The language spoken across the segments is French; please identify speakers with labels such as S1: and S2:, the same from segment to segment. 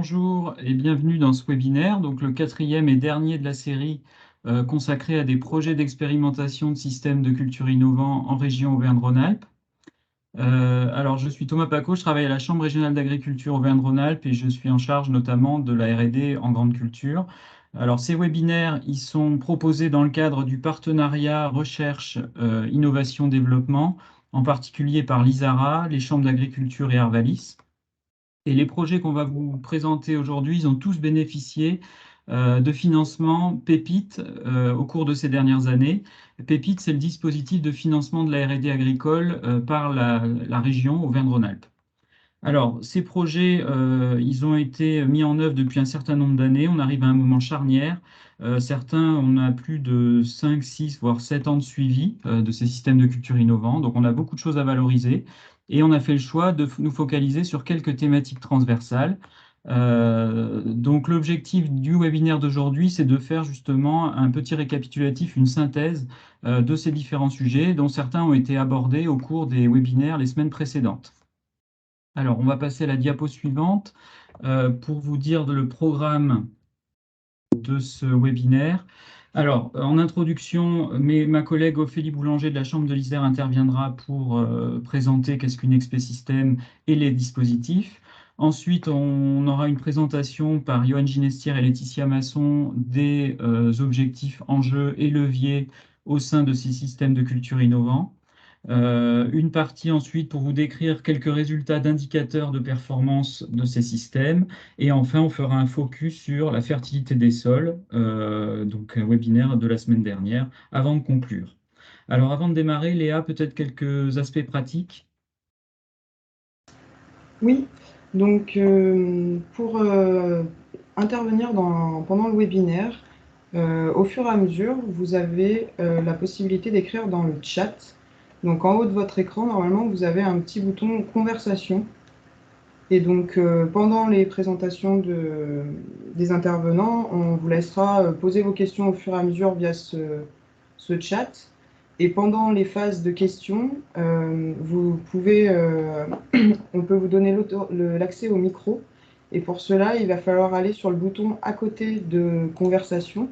S1: Bonjour et bienvenue dans ce webinaire, donc le quatrième et dernier de la série consacrée à des projets d'expérimentation de systèmes de culture innovants en région Auvergne-Rhône-Alpes. Alors, je suis Thomas Paco, je travaille à la Chambre régionale d'agriculture Auvergne-Rhône-Alpes et je suis en charge notamment de la R&D en grande culture. Alors, ces webinaires, ils sont proposés dans le cadre du partenariat recherche, innovation, développement, en particulier par l'ISARA, les chambres d'agriculture et Arvalis. Et les projets qu'on va vous présenter aujourd'hui, ils ont tous bénéficié de financement PEPIT au cours de ces dernières années. PEPIT, c'est le dispositif de financement de la R&D agricole par la région Auvergne-Rhône-Alpes. Alors, ces projets, ils ont été mis en œuvre depuis un certain nombre d'années. On arrive à un moment charnière. Certains, on a plus de 5, 6, voire 7 ans de suivi de ces systèmes de culture innovants. Donc, on a beaucoup de choses à valoriser. Et on a fait le choix de nous focaliser sur quelques thématiques transversales. Donc, l'objectif du webinaire d'aujourd'hui, c'est de faire justement un petit récapitulatif, une synthèse de ces différents sujets, dont certains ont été abordés au cours des webinaires les semaines précédentes. Alors, on va passer à la diapo suivante pour vous dire le programme de ce webinaire. Alors, en introduction, ma collègue Ophélie Boulanger de la Chambre de l'Isère interviendra pour présenter qu'est-ce qu'une XP System et les dispositifs. Ensuite, on aura une présentation par Johan Ginestière et Laetitia Masson des objectifs, enjeux et leviers au sein de ces systèmes de culture innovants. Une partie ensuite pour vous décrire quelques résultats d'indicateurs de performance de ces systèmes. Et enfin, on fera un focus sur la fertilité des sols, donc un webinaire de la semaine dernière, avant de conclure. Alors, avant de démarrer, Léa, peut-être quelques aspects pratiques.
S2: Oui, donc pour intervenir pendant le webinaire, au fur et à mesure, vous avez la possibilité d'écrire dans le chat. Donc en haut de votre écran, normalement, vous avez un petit bouton conversation. Et donc pendant les présentations des intervenants, on vous laissera poser vos questions au fur et à mesure via ce chat. Et pendant les phases de questions, on peut vous donner l'accès au micro. Et pour cela, il va falloir aller sur le bouton à côté de conversation,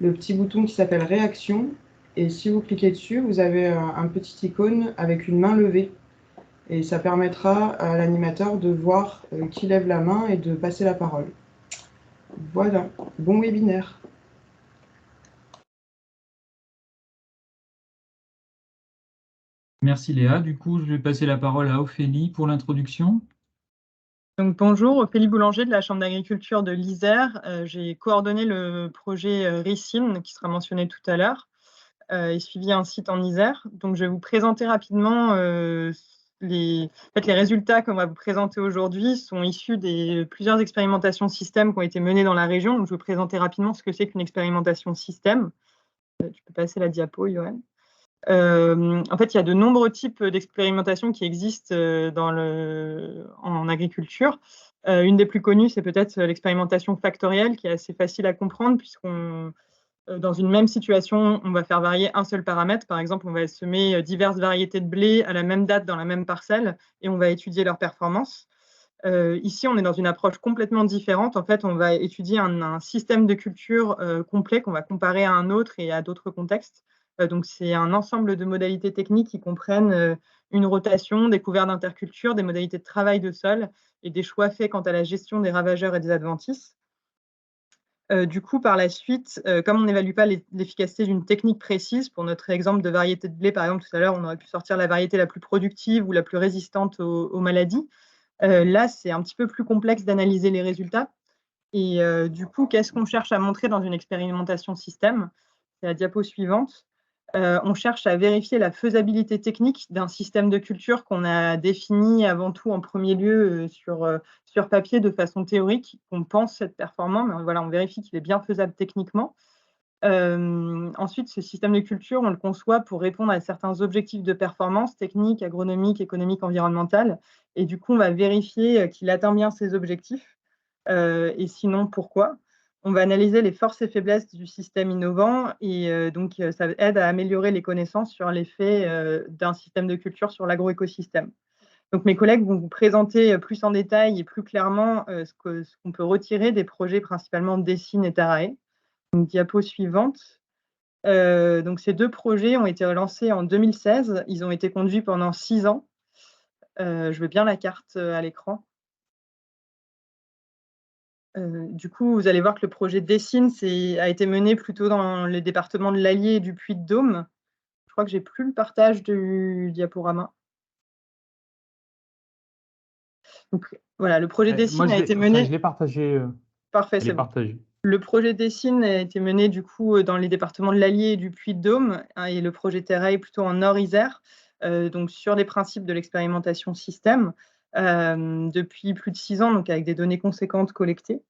S2: le petit bouton qui s'appelle réaction. Et si vous cliquez dessus, vous avez un petit icône avec une main levée. Et ça permettra à l'animateur de voir qui lève la main et de passer la parole. Voilà, bon webinaire.
S1: Merci Léa. Du coup, je vais passer la parole à Ophélie pour l'introduction.
S3: Donc, bonjour, Ophélie Boulanger de la Chambre d'agriculture de l'Isère. J'ai coordonné le projet RICIM qui sera mentionné tout à l'heure et suivi un site en Isère. Donc, je vais vous présenter rapidement les résultats qu'on va vous présenter aujourd'hui sont issus des plusieurs expérimentations système qui ont été menées dans la région. Donc, je vais vous présenter rapidement ce que c'est qu'une expérimentation système. Tu peux passer la diapo, Johan. En fait, il y a de nombreux types d'expérimentations qui existent en agriculture. Une des plus connues, c'est peut-être l'expérimentation factorielle, qui est assez facile à comprendre, dans une même situation, on va faire varier un seul paramètre. Par exemple, on va semer diverses variétés de blé à la même date dans la même parcelle et on va étudier leur performance. Ici, on est dans une approche complètement différente. En fait, on va étudier un système de culture complet qu'on va comparer à un autre et à d'autres contextes. Donc, c'est un ensemble de modalités techniques qui comprennent une rotation, des couverts d'interculture, des modalités de travail de sol et des choix faits quant à la gestion des ravageurs et des adventices. Du coup, par la suite, comme on n'évalue pas l'efficacité d'une technique précise, pour notre exemple de variété de blé, par exemple, tout à l'heure, on aurait pu sortir la variété la plus productive ou la plus résistante aux maladies. Là, c'est un petit peu plus complexe d'analyser les résultats. Et du coup, qu'est-ce qu'on cherche à montrer dans une expérimentation système? C'est la diapo suivante. On cherche à vérifier la faisabilité technique d'un système de culture qu'on a défini avant tout en premier lieu sur papier de façon théorique, qu'on pense être performant, mais voilà, on vérifie qu'il est bien faisable techniquement. Ensuite, ce système de culture, on le conçoit pour répondre à certains objectifs de performance technique, agronomique, économique, environnementale. Et du coup, on va vérifier qu'il atteint bien ces objectifs. Et sinon, pourquoi? On va analyser les forces et faiblesses du système innovant et donc ça aide à améliorer les connaissances sur l'effet d'un système de culture sur l'agroécosystème. Donc, mes collègues vont vous présenter plus en détail et plus clairement ce qu'on peut retirer des projets principalement Dessine et Tarae. Donc, diapo suivante. Donc, ces 2 projets ont été lancés en 2016. Ils ont été conduits pendant 6 ans. Je veux bien la carte à l'écran. Du coup, vous allez voir que le projet Dessine a été mené plutôt dans les départements de l'Allier et du Puy-de-Dôme. Je crois que j'ai plus le partage du diaporama. Donc, voilà, le projet Dessine a été mené.
S4: Je l'ai partagé.
S3: Parfait, c'est bon. Le projet Dessine a été mené du coup dans les départements de l'Allier et du Puy-de-Dôme, et le projet Tarae plutôt en Nord-Isère, donc sur les principes de l'expérimentation système, depuis plus de 6 ans, donc avec des données conséquentes collectées.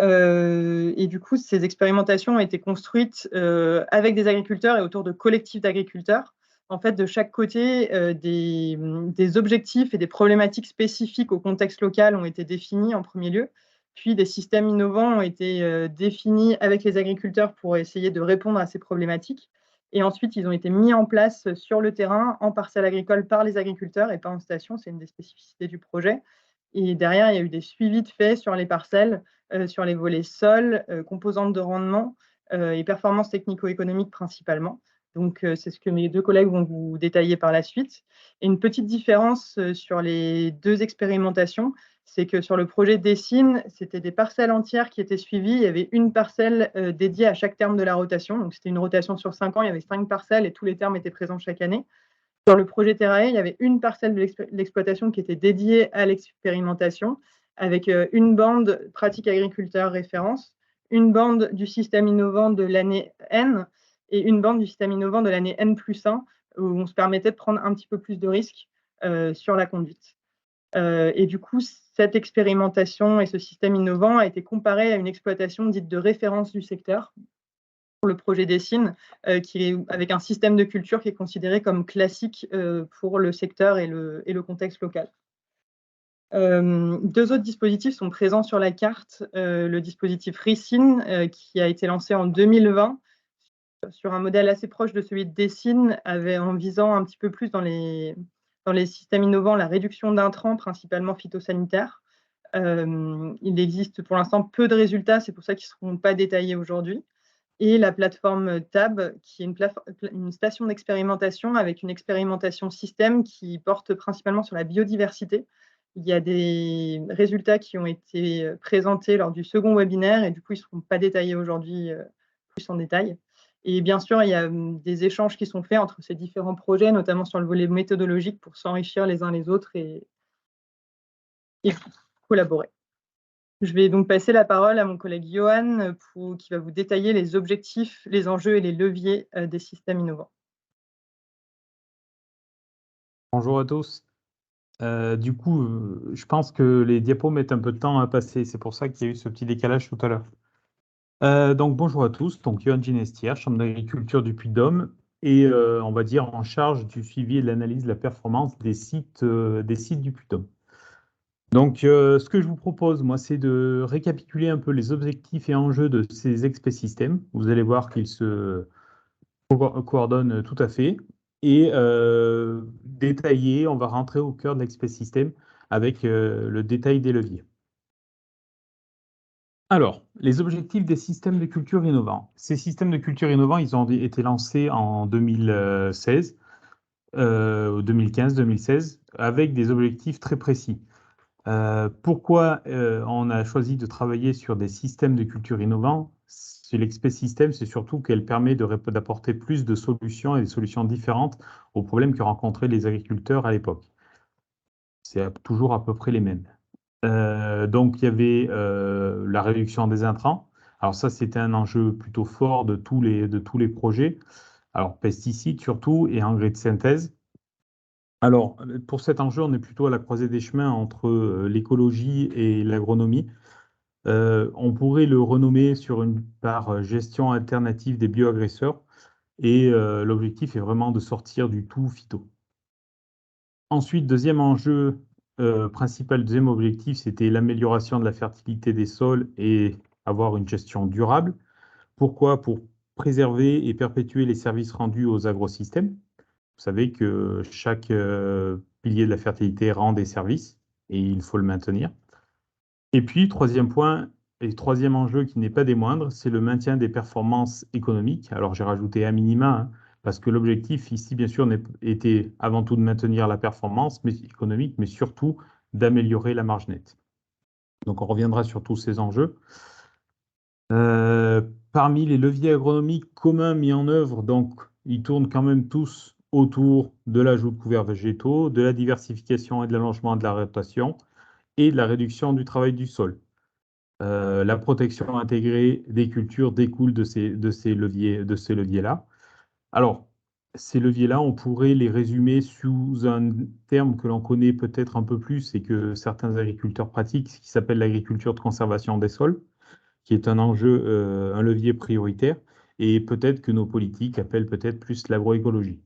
S3: Et du coup, ces expérimentations ont été construites avec des agriculteurs et autour de collectifs d'agriculteurs. En fait, de chaque côté, des objectifs et des problématiques spécifiques au contexte local ont été définis en premier lieu, puis des systèmes innovants ont été définis avec les agriculteurs pour essayer de répondre à ces problématiques. Et ensuite, ils ont été mis en place sur le terrain, en parcelle agricole, par les agriculteurs et pas en station. C'est une des spécificités du projet. Et derrière, il y a eu des suivis de faits sur les parcelles, sur les volets sol, composantes de rendement et performances technico-économiques principalement. Donc, c'est ce que mes 2 collègues vont vous détailler par la suite. Et une petite différence sur les 2 expérimentations, c'est que sur le projet Dessine, c'était des parcelles entières qui étaient suivies. Il y avait une parcelle dédiée à chaque terme de la rotation. Donc, c'était une rotation sur 5 ans. Il y avait 5 parcelles et tous les termes étaient présents chaque année. Sur le projet Tarae, il y avait une parcelle de l'exploitation qui était dédiée à l'expérimentation, avec une bande pratique agriculteur référence, une bande du système innovant de l'année N et une bande du système innovant de l'année N+1, où on se permettait de prendre un petit peu plus de risques sur la conduite. Et du coup, cette expérimentation et ce système innovant a été comparé à une exploitation dite de référence du secteur, pour le projet Dessine, qui est avec un système de culture qui est considéré comme classique pour le secteur et le contexte local. 2 autres dispositifs sont présents sur la carte. Le dispositif Ricine, qui a été lancé en 2020 sur un modèle assez proche de celui de Dessine, en visant un petit peu plus dans les systèmes innovants la réduction d'intrants, principalement phytosanitaires. Il existe pour l'instant peu de résultats, c'est pour ça qu'ils ne seront pas détaillés aujourd'hui. Et la plateforme TAB, qui est une station d'expérimentation avec une expérimentation système qui porte principalement sur la biodiversité. Il y a des résultats qui ont été présentés lors du second webinaire et du coup, ils ne seront pas détaillés aujourd'hui plus en détail. Et bien sûr, il y a des échanges qui sont faits entre ces différents projets, notamment sur le volet méthodologique pour s'enrichir les uns les autres et collaborer. Je vais donc passer la parole à mon collègue Johan qui va vous détailler les objectifs, les enjeux et les leviers des systèmes innovants.
S4: Bonjour à tous. Du coup, je pense que les diapos mettent un peu de temps à passer. C'est pour ça qu'il y a eu ce petit décalage tout à l'heure. Donc, bonjour à tous. Donc, Johan Ginestière, Chambre d'agriculture du Puy-de-Dôme, et on va dire en charge du suivi et de l'analyse de la performance des sites du Puy-de-Dôme. Donc, ce que je vous propose, moi, c'est de récapituler un peu les objectifs et enjeux de ces expé-systèmes. Vous allez voir qu'ils se coordonnent tout à fait. Et détailler, on va rentrer au cœur de l'expé-système avec le détail des leviers. Alors, les objectifs des systèmes de culture innovants. Ces systèmes de culture innovants, ils ont été lancés en 2016, 2015-2016, avec des objectifs très précis. Pourquoi on a choisi de travailler sur des systèmes de culture innovants? C'est l'expé-système, c'est surtout qu'elle permet d'apporter plus de solutions et des solutions différentes aux problèmes que rencontraient les agriculteurs à l'époque. C'est toujours à peu près les mêmes. Donc, il y avait la réduction des intrants. Alors ça, c'était un enjeu plutôt fort de tous les projets. Alors, pesticides surtout et engrais de synthèse. Alors, pour cet enjeu, on est plutôt à la croisée des chemins entre l'écologie et l'agronomie. On pourrait le renommer par gestion alternative des bioagresseurs. Et l'objectif est vraiment de sortir du tout phyto. Ensuite, deuxième enjeu principal, deuxième objectif, c'était l'amélioration de la fertilité des sols et avoir une gestion durable. Pourquoi? Pour préserver et perpétuer les services rendus aux agrosystèmes. Vous savez que chaque pilier de la fertilité, rend des services et il faut le maintenir. Et puis, troisième point, et troisième enjeu qui n'est pas des moindres, c'est le maintien des performances économiques. Alors, j'ai rajouté à minima, hein, parce que l'objectif ici, bien sûr, était avant tout de maintenir la performance économique, mais surtout d'améliorer la marge nette. Donc, on reviendra sur tous ces enjeux. Parmi les leviers agronomiques communs mis en œuvre, donc, ils tournent quand même tous autour de l'ajout de couverts végétaux, de la diversification et de l'allongement de la rotation et de la réduction du travail du sol. La protection intégrée des cultures découle de ces leviers-là. Alors, ces leviers-là, on pourrait les résumer sous un terme que l'on connaît peut-être un peu plus et que certains agriculteurs pratiquent, ce qui s'appelle l'agriculture de conservation des sols, qui est un enjeu, un levier prioritaire, et peut-être que nos politiques appellent peut-être plus l'agroécologie.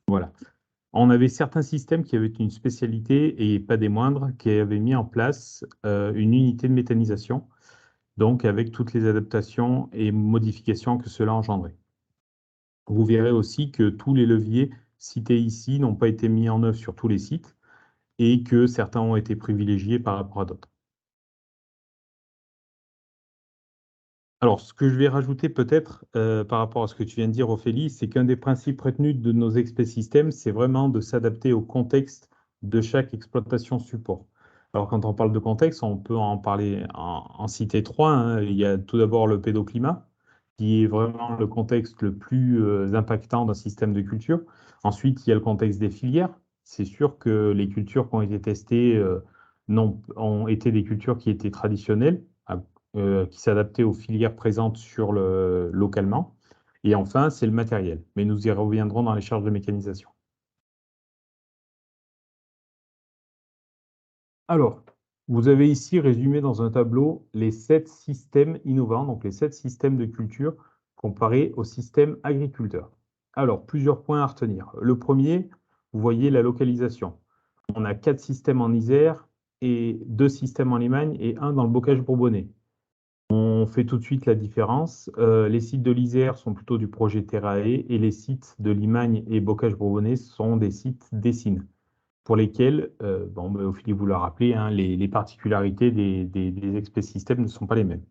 S4: Voilà. On avait certains systèmes qui avaient une spécialité, et pas des moindres, qui avaient mis en place une unité de méthanisation, donc avec toutes les adaptations et modifications que cela engendrait. Vous verrez aussi que tous les leviers cités ici n'ont pas été mis en œuvre sur tous les sites et que certains ont été privilégiés par rapport à d'autres. Alors, ce que je vais rajouter peut-être par rapport à ce que tu viens de dire, Ophélie, c'est qu'un des principes retenus de nos expé-systèmes, c'est vraiment de s'adapter au contexte de chaque exploitation support. Alors, quand on parle de contexte, on peut en parler, en citer trois, hein. Il y a tout d'abord le pédoclimat, qui est vraiment le contexte le plus impactant d'un système de culture. Ensuite, il y a le contexte des filières. C'est sûr que les cultures qui ont été testées ont été des cultures qui étaient traditionnelles, qui s'adaptaient aux filières présentes localement. Et enfin, c'est le matériel. Mais nous y reviendrons dans les charges de mécanisation. Alors, vous avez ici résumé dans un tableau les 7 systèmes innovants, donc les 7 systèmes de culture comparés au système agriculteur. Alors, plusieurs points à retenir. Le premier, vous voyez la localisation. On a 4 systèmes en Isère et 2 systèmes en Limagne et 1 dans le bocage bourbonnais. On fait tout de suite la différence. Les sites de l'Isère sont plutôt du projet Terrae et les sites de Limagne et Bocage-Bourbonnais sont des sites Dessine, pour lesquels, Ophélie vous l'a rappelé, hein, les particularités des expé-systèmes ne sont pas les mêmes.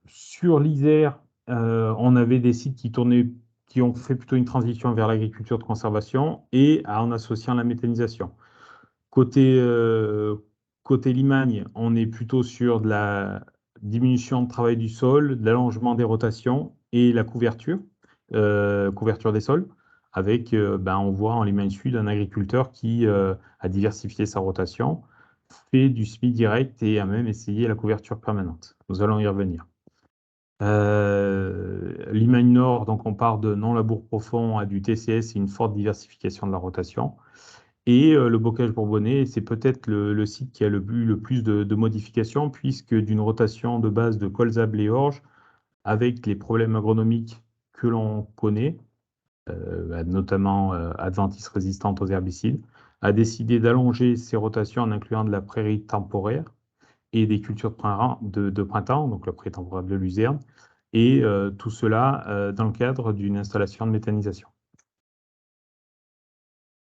S4: Sur l'Isère, on avait des sites qui ont fait plutôt une transition vers l'agriculture de conservation et en associant la méthanisation. Côté Limagne, on est plutôt sur de la diminution de travail du sol, de l'allongement des rotations et la couverture des sols, avec, on voit en Limagne Sud un agriculteur qui a diversifié sa rotation, fait du semis direct et a même essayé la couverture permanente. Nous allons y revenir. Limagne Nord, donc on part de non-labour profond à du TCS et une forte diversification de la rotation. Et le bocage bourbonnais, c'est peut-être le site qui a le plus de modifications, puisque d'une rotation de base de colza, blé, orge, avec les problèmes agronomiques que l'on connaît, notamment adventice résistante aux herbicides, a décidé d'allonger ses rotations en incluant de la prairie temporaire et des cultures de printemps, donc la prairie temporaire de luzerne, et tout cela dans le cadre d'une installation de méthanisation.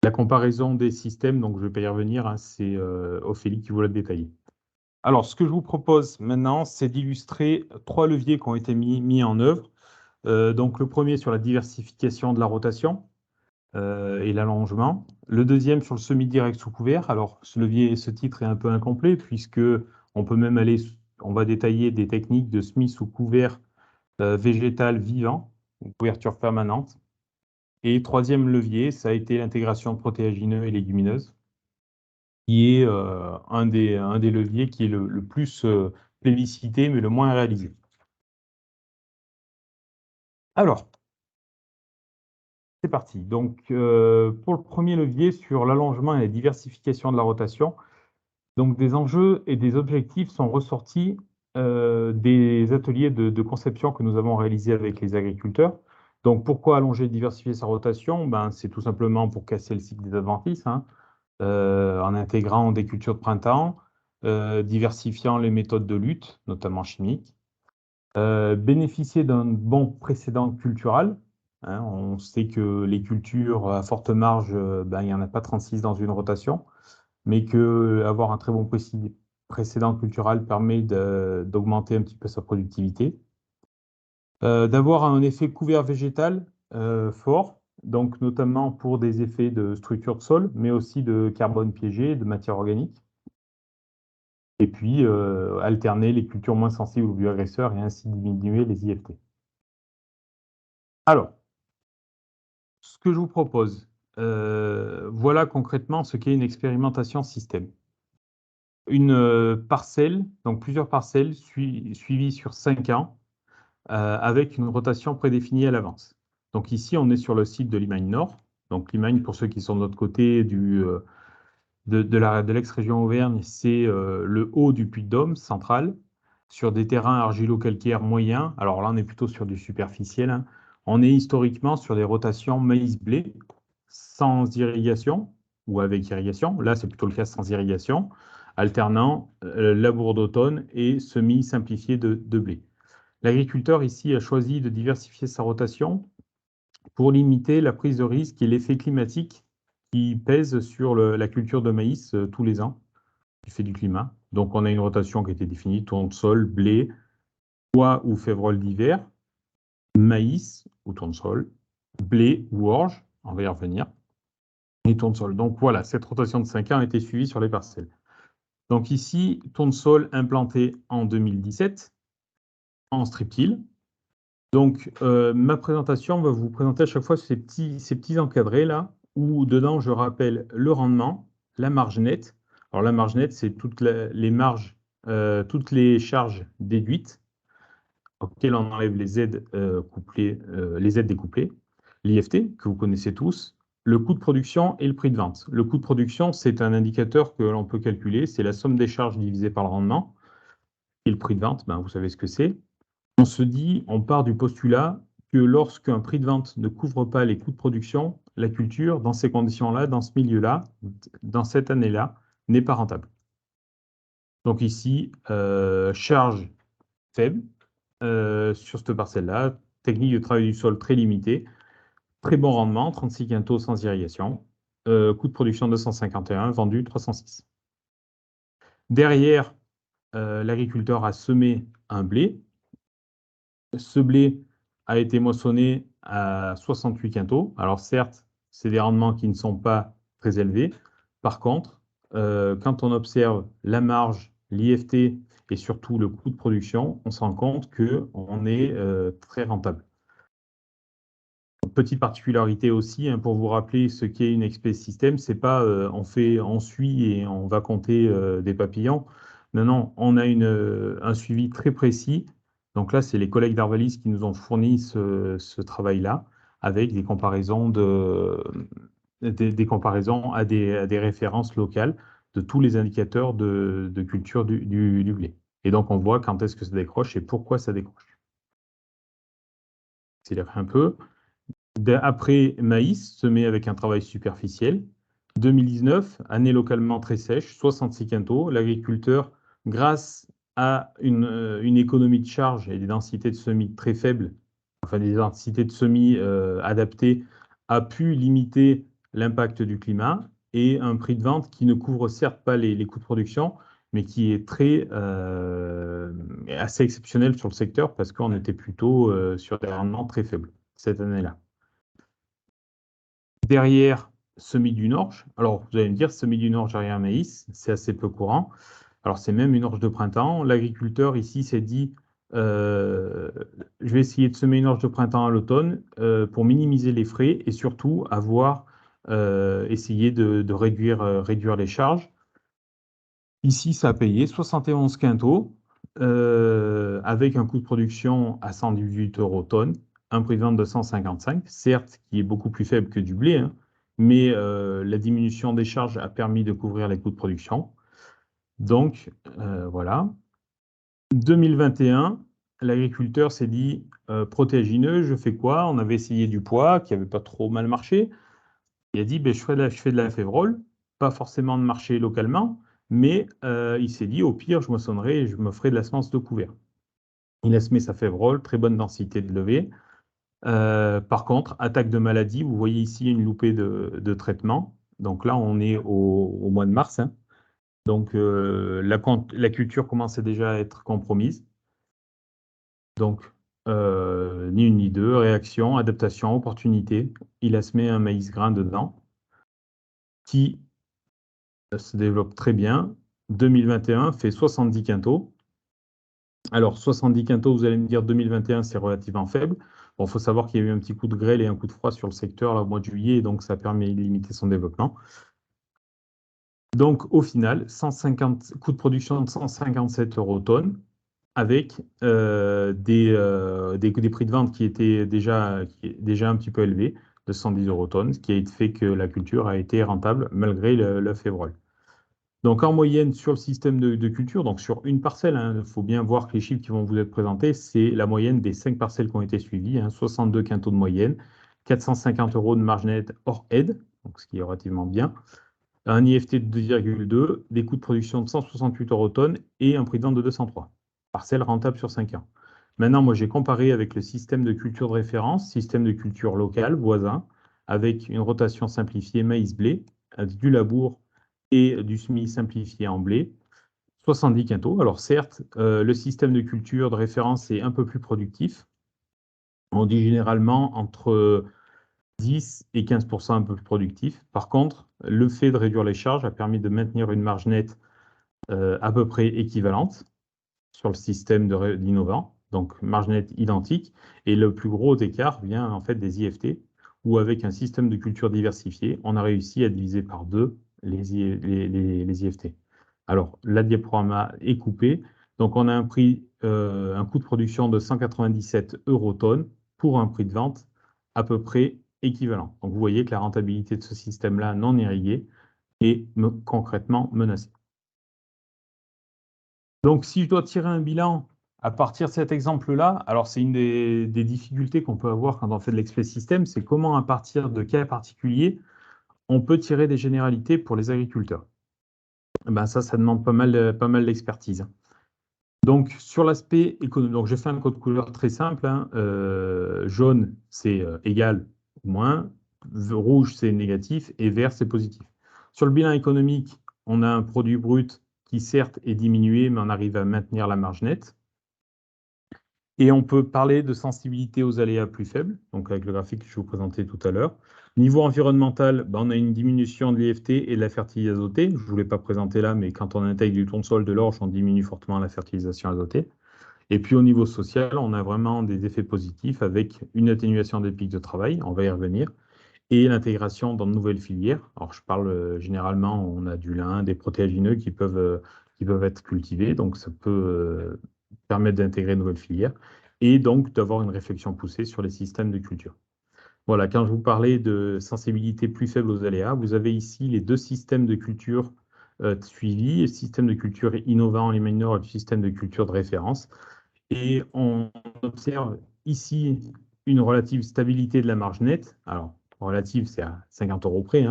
S4: La comparaison des systèmes, donc je ne vais pas y revenir, hein, c'est Ophélie qui vous l'a détaillé. Alors, ce que je vous propose maintenant, c'est d'illustrer 3 leviers qui ont été mis en œuvre. Donc, le premier sur la diversification de la rotation et l'allongement. Le deuxième sur le semi-direct sous couvert. Alors, ce titre est un peu incomplet puisque on peut même on va détailler des techniques de semis sous couvert végétal vivant, une couverture permanente. Et troisième levier, ça a été l'intégration de protéagineux et légumineuses, qui est un des leviers qui est le plus plébiscité, mais le moins réalisé. Alors, c'est parti. Donc, pour le premier levier, sur l'allongement et la diversification de la rotation, donc des enjeux et des objectifs sont ressortis des ateliers de conception que nous avons réalisés avec les agriculteurs. Donc, pourquoi allonger et diversifier sa rotation? C'est tout simplement pour casser le cycle des adventices, hein, en intégrant des cultures de printemps, diversifiant les méthodes de lutte, notamment chimiques, bénéficier d'un bon précédent cultural, hein. On sait que les cultures à forte marge, il n'y en a pas 36 dans une rotation, mais qu'avoir un très bon précédent cultural permet d'augmenter un petit peu sa productivité. D'avoir un effet couvert végétal fort, donc notamment pour des effets de structure de sol, mais aussi de carbone piégé, de matière organique. Et puis, alterner les cultures moins sensibles aux bioagresseurs et ainsi diminuer les IFT. Alors, ce que je vous propose, voilà concrètement ce qu'est une expérimentation système. Une parcelle, donc plusieurs parcelles suivies sur 5 ans, avec une rotation prédéfinie à l'avance. Donc ici, on est sur le site de Limagne Nord. Donc Limagne, pour ceux qui sont de l'autre côté de l'ex-région Auvergne, c'est le haut du Puy-de-Dôme central, sur des terrains argilo-calcaires moyens. Alors là, on est plutôt sur du superficiel, hein. On est historiquement sur des rotations maïs-blé, sans irrigation, ou avec irrigation. Là, c'est plutôt le cas sans irrigation, alternant labour d'automne et semis simplifiés de blé. L'agriculteur ici a choisi de diversifier sa rotation pour limiter la prise de risque et l'effet climatique qui pèse sur la culture de maïs tous les ans du fait du climat. Donc on a une rotation qui a été définie, tournesol, blé, pois ou févrole d'hiver, maïs ou tournesol, blé ou orge, on va y revenir, et tournesol. Donc voilà, cette rotation de 5 ans a été suivie sur les parcelles. Donc ici, tournesol implanté en 2017 en strip-till. Donc, ma présentation va vous présenter à chaque fois ces petits encadrés là, où dedans, je rappelle le rendement, la marge nette. Alors, la marge nette, c'est toutes les marges, toutes les charges déduites, auxquelles on enlève les aides couplées, les aides découplées, l'IFT, que vous connaissez tous, le coût de production et le prix de vente. Le coût de production, c'est un indicateur que l'on peut calculer, c'est la somme des charges divisée par le rendement. Et le prix de vente, vous savez ce que c'est. On part du postulat que lorsqu'un prix de vente ne couvre pas les coûts de production, la culture, dans ces conditions-là, dans ce milieu-là, dans cette année-là, n'est pas rentable. Donc ici, charge faible sur cette parcelle-là, technique de travail du sol très limitée, très bon rendement, 36 quintaux sans irrigation, coût de production 251, vendu 306. Derrière, l'agriculteur a semé un blé. Ce blé a été moissonné à 68 quintaux. Alors certes, c'est des rendements qui ne sont pas très élevés. Par contre, quand on observe la marge, l'IFT et surtout le coût de production, on se rend compte qu'on est très rentable. Petite particularité aussi, hein, pour vous rappeler ce qu'est une XP System, c'est pas on suit et on va compter des papillons. Non, non, on a un suivi très précis. Donc là, c'est les collègues d'Arvalis qui nous ont fourni ce travail-là, avec des comparaisons, des comparaisons à des références locales de tous les indicateurs de culture du blé. Et donc, on voit quand est-ce que ça décroche et pourquoi ça décroche. Accélérer un peu. Après maïs, semé avec un travail superficiel. 2019, année localement très sèche, 66 quintaux. L'agriculteur, grâce à une économie de charge et des densités de semis très faibles, enfin des densités de semis adaptées, a pu limiter l'impact du climat et un prix de vente qui ne couvre certes pas les coûts de production, mais qui est assez exceptionnel sur le secteur parce qu'on était plutôt sur des rendements très faibles cette année-là. Derrière, semis d'une orge. Alors, vous allez me dire, semis d'une orge arrière maïs, c'est assez peu courant. Alors, c'est même une orge de printemps. L'agriculteur, ici, s'est dit, je vais essayer de semer une orge de printemps à l'automne pour minimiser les frais et surtout essayer de réduire les charges. Ici, ça a payé 71 quintaux avec un coût de production à 118 € tonne. Un prix de vente de 155, certes, qui est beaucoup plus faible que du blé, hein, mais la diminution des charges a permis de couvrir les coûts de production. Donc, voilà. 2021, l'agriculteur s'est dit, protéagineux, je fais quoi? On avait essayé du pois, qui n'avait pas trop mal marché. Il a dit, je fais de la févrole, pas forcément de marché localement, mais il s'est dit, au pire, je moissonnerai et je me ferai de la semence de couvert. Il a semé sa févrole, très bonne densité de levée. Par contre, attaque de maladie, vous voyez ici une loupée de traitement. Donc là, on est au mois de mars, hein. Donc la culture commençait déjà à être compromise. Donc, ni une ni deux, réaction, adaptation, opportunité. Il a semé un maïs grain dedans qui se développe très bien. 2021 fait 70 quintaux. Alors, 70 quintaux, vous allez me dire 2021, c'est relativement faible. Bon, il faut savoir qu'il y a eu un petit coup de grêle et un coup de froid sur le secteur là, au mois de juillet, donc ça permet de limiter son développement. Donc, au final, 150, coût de production de 157 € tonne, avec des prix de vente qui étaient déjà un petit peu élevés, de 110 € tonne, ce qui a fait que la culture a été rentable malgré le févrole. Donc en moyenne sur le système de culture, donc sur une parcelle, il faut bien voir que les chiffres qui vont vous être présentés, c'est la moyenne des 5 parcelles qui ont été suivies, 62 quintaux de moyenne, 450 € de marge nette hors aide, donc ce qui est relativement bien, un IFT de 2,2, des coûts de production de 168 € tonne et un prix de vente de 203. Parcelle rentable sur 5 ans. Maintenant, moi, j'ai comparé avec le système de culture de référence, système de culture local, voisin, avec une rotation simplifiée maïs-blé, du labour et du semis simplifié en blé, 70 quintaux. Alors certes, le système de culture de référence est un peu plus productif. On dit généralement entre 10 et 15% un peu plus productif. Par contre, le fait de réduire les charges a permis de maintenir une marge nette à peu près équivalente sur le système d'innovant, donc marge nette identique. Et le plus gros écart vient en fait des IFT, où avec un système de culture diversifié, on a réussi à diviser par 2 les IFT. Alors, la diaporama est coupée, donc on a un prix, un coût de production de 197 € tonne pour un prix de vente à peu près équivalent. Donc vous voyez que la rentabilité de ce système-là non irrigué est concrètement menacée. Donc si je dois tirer un bilan à partir de cet exemple-là, alors c'est une des difficultés qu'on peut avoir quand on fait de l'expert système, c'est comment à partir de cas particuliers, on peut tirer des généralités pour les agriculteurs. Ben ça demande pas mal d'expertise. Donc sur l'aspect économique, donc j'ai fait un code couleur très simple, jaune c'est égal ou moins, rouge c'est négatif et vert c'est positif. Sur le bilan économique, on a un produit brut qui certes est diminué, mais on arrive à maintenir la marge nette. Et on peut parler de sensibilité aux aléas plus faibles, donc avec le graphique que je vous présentais tout à l'heure. Niveau environnemental, on a une diminution de l'IFT et de la fertilité azotée. Je ne vous l'ai pas présenté là, mais quand on intègre du tournesol, de l'orge, on diminue fortement la fertilisation azotée. Et puis au niveau social, on a vraiment des effets positifs avec une atténuation des pics de travail, on va y revenir, et l'intégration dans de nouvelles filières. Alors je parle généralement, on a du lin, des protéagineux qui peuvent être cultivés, donc ça peut permettre d'intégrer de nouvelles filières et donc d'avoir une réflexion poussée sur les systèmes de culture. Voilà, quand je vous parlais de sensibilité plus faible aux aléas, vous avez ici les deux systèmes de culture suivis, le système de culture innovant, les mineurs, et le système de culture de référence. Et on observe ici une relative stabilité de la marge nette. Alors, relative, c'est à 50 € près,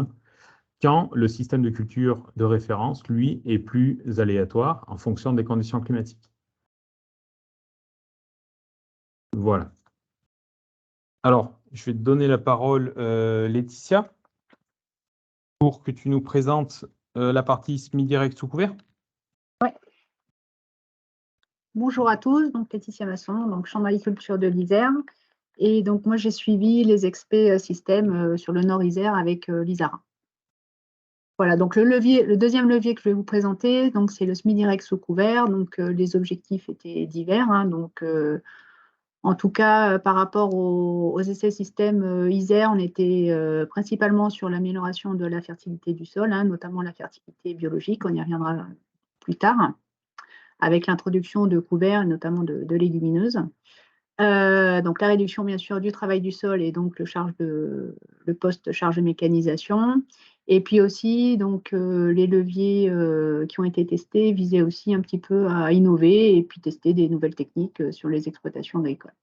S4: quand le système de culture de référence, lui, est plus aléatoire en fonction des conditions climatiques. Voilà. Alors, je vais te donner la parole, Laetitia, pour que tu nous présentes la partie SMI direct sous couvert.
S5: Oui. Bonjour à tous, donc Laetitia Masson, donc Champ d'agriculture de l'Isère. Et donc moi j'ai suivi les experts systèmes sur le Nord Isère avec l'Isara. Voilà, donc le deuxième levier que je vais vous présenter, donc c'est le SMI direct sous couvert. Donc les objectifs étaient divers, donc en tout cas, par rapport aux essais systèmes Isère, on était principalement sur l'amélioration de la fertilité du sol, notamment la fertilité biologique, on y reviendra plus tard, avec l'introduction de couverts, notamment de légumineuses. Donc la réduction, bien sûr, du travail du sol et donc le post-charge de mécanisation. Et puis aussi, donc, les leviers qui ont été testés visaient aussi un petit peu à innover et puis tester des nouvelles techniques sur les exploitations agricoles.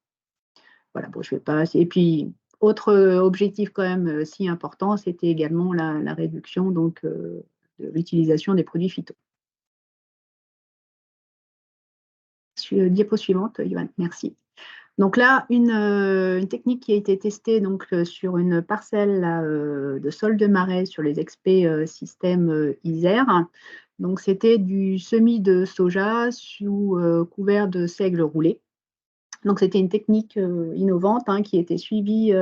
S5: Voilà, bon, je vais pas. Et puis, autre objectif quand même si important, c'était également la réduction donc, de l'utilisation des produits phyto. Diapo suivante, Yoann, merci. Donc là, une technique qui a été testée donc, sur une parcelle là, de sol de marais sur les XP système Isère. Donc c'était du semis de soja sous couvert de seigle roulé. Donc c'était une technique innovante qui était suivie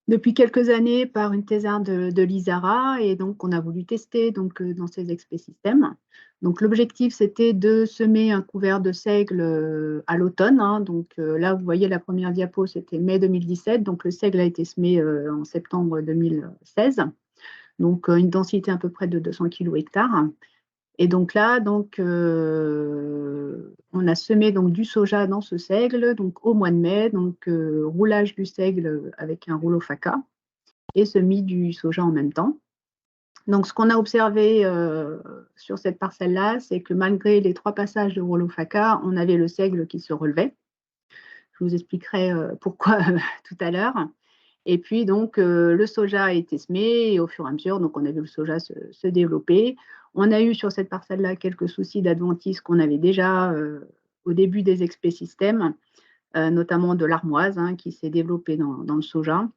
S5: depuis quelques années par une thésarde de l'ISARA, et donc on a voulu tester donc, dans ces XP systèmes. Donc l'objectif, c'était de semer un couvert de seigle à l'automne. Donc là, vous voyez la première diapo, c'était mai 2017. Donc le seigle a été semé en septembre 2016. Donc une densité à peu près de 200 kg hectare. Et donc là, donc, on a semé donc, du soja dans ce seigle donc, au mois de mai. Donc roulage du seigle avec un rouleau FACA et semis du soja en même temps. Donc, ce qu'on a observé sur cette parcelle-là, c'est que malgré les 3 passages de rouleau FACA, on avait le seigle qui se relevait. Je vous expliquerai pourquoi tout à l'heure. Et puis, donc, le soja a été semé et au fur et à mesure, donc, on a vu le soja se développer. On a eu sur cette parcelle-là quelques soucis d'adventice qu'on avait déjà au début des XP systèmes, notamment de l'armoise qui s'est développée dans le soja.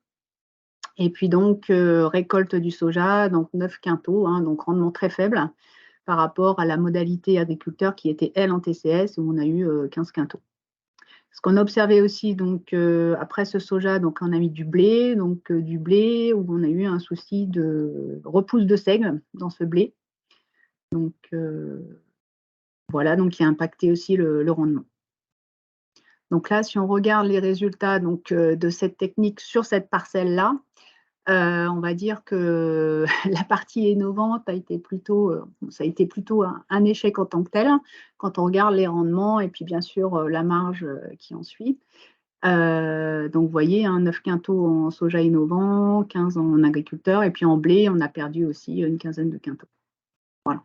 S5: Et puis donc, récolte du soja, donc 9 quintaux, donc rendement très faible par rapport à la modalité agriculteur qui était, elle, en TCS, où on a eu 15 quintaux. Ce qu'on a observé aussi, donc, après ce soja, donc, on a mis du blé, donc du blé où on a eu un souci de repousse de seigle dans ce blé. Donc, voilà, donc qui a impacté aussi le rendement. Donc là, si on regarde les résultats donc, de cette technique sur cette parcelle-là, on va dire que la partie innovante a été plutôt, ça a été plutôt un échec en tant que tel, quand on regarde les rendements et puis bien sûr la marge qui en suit. Donc vous voyez, 9 quintaux en soja innovant, 15 en agriculteur, et puis en blé, on a perdu aussi une quinzaine de quintaux. Voilà.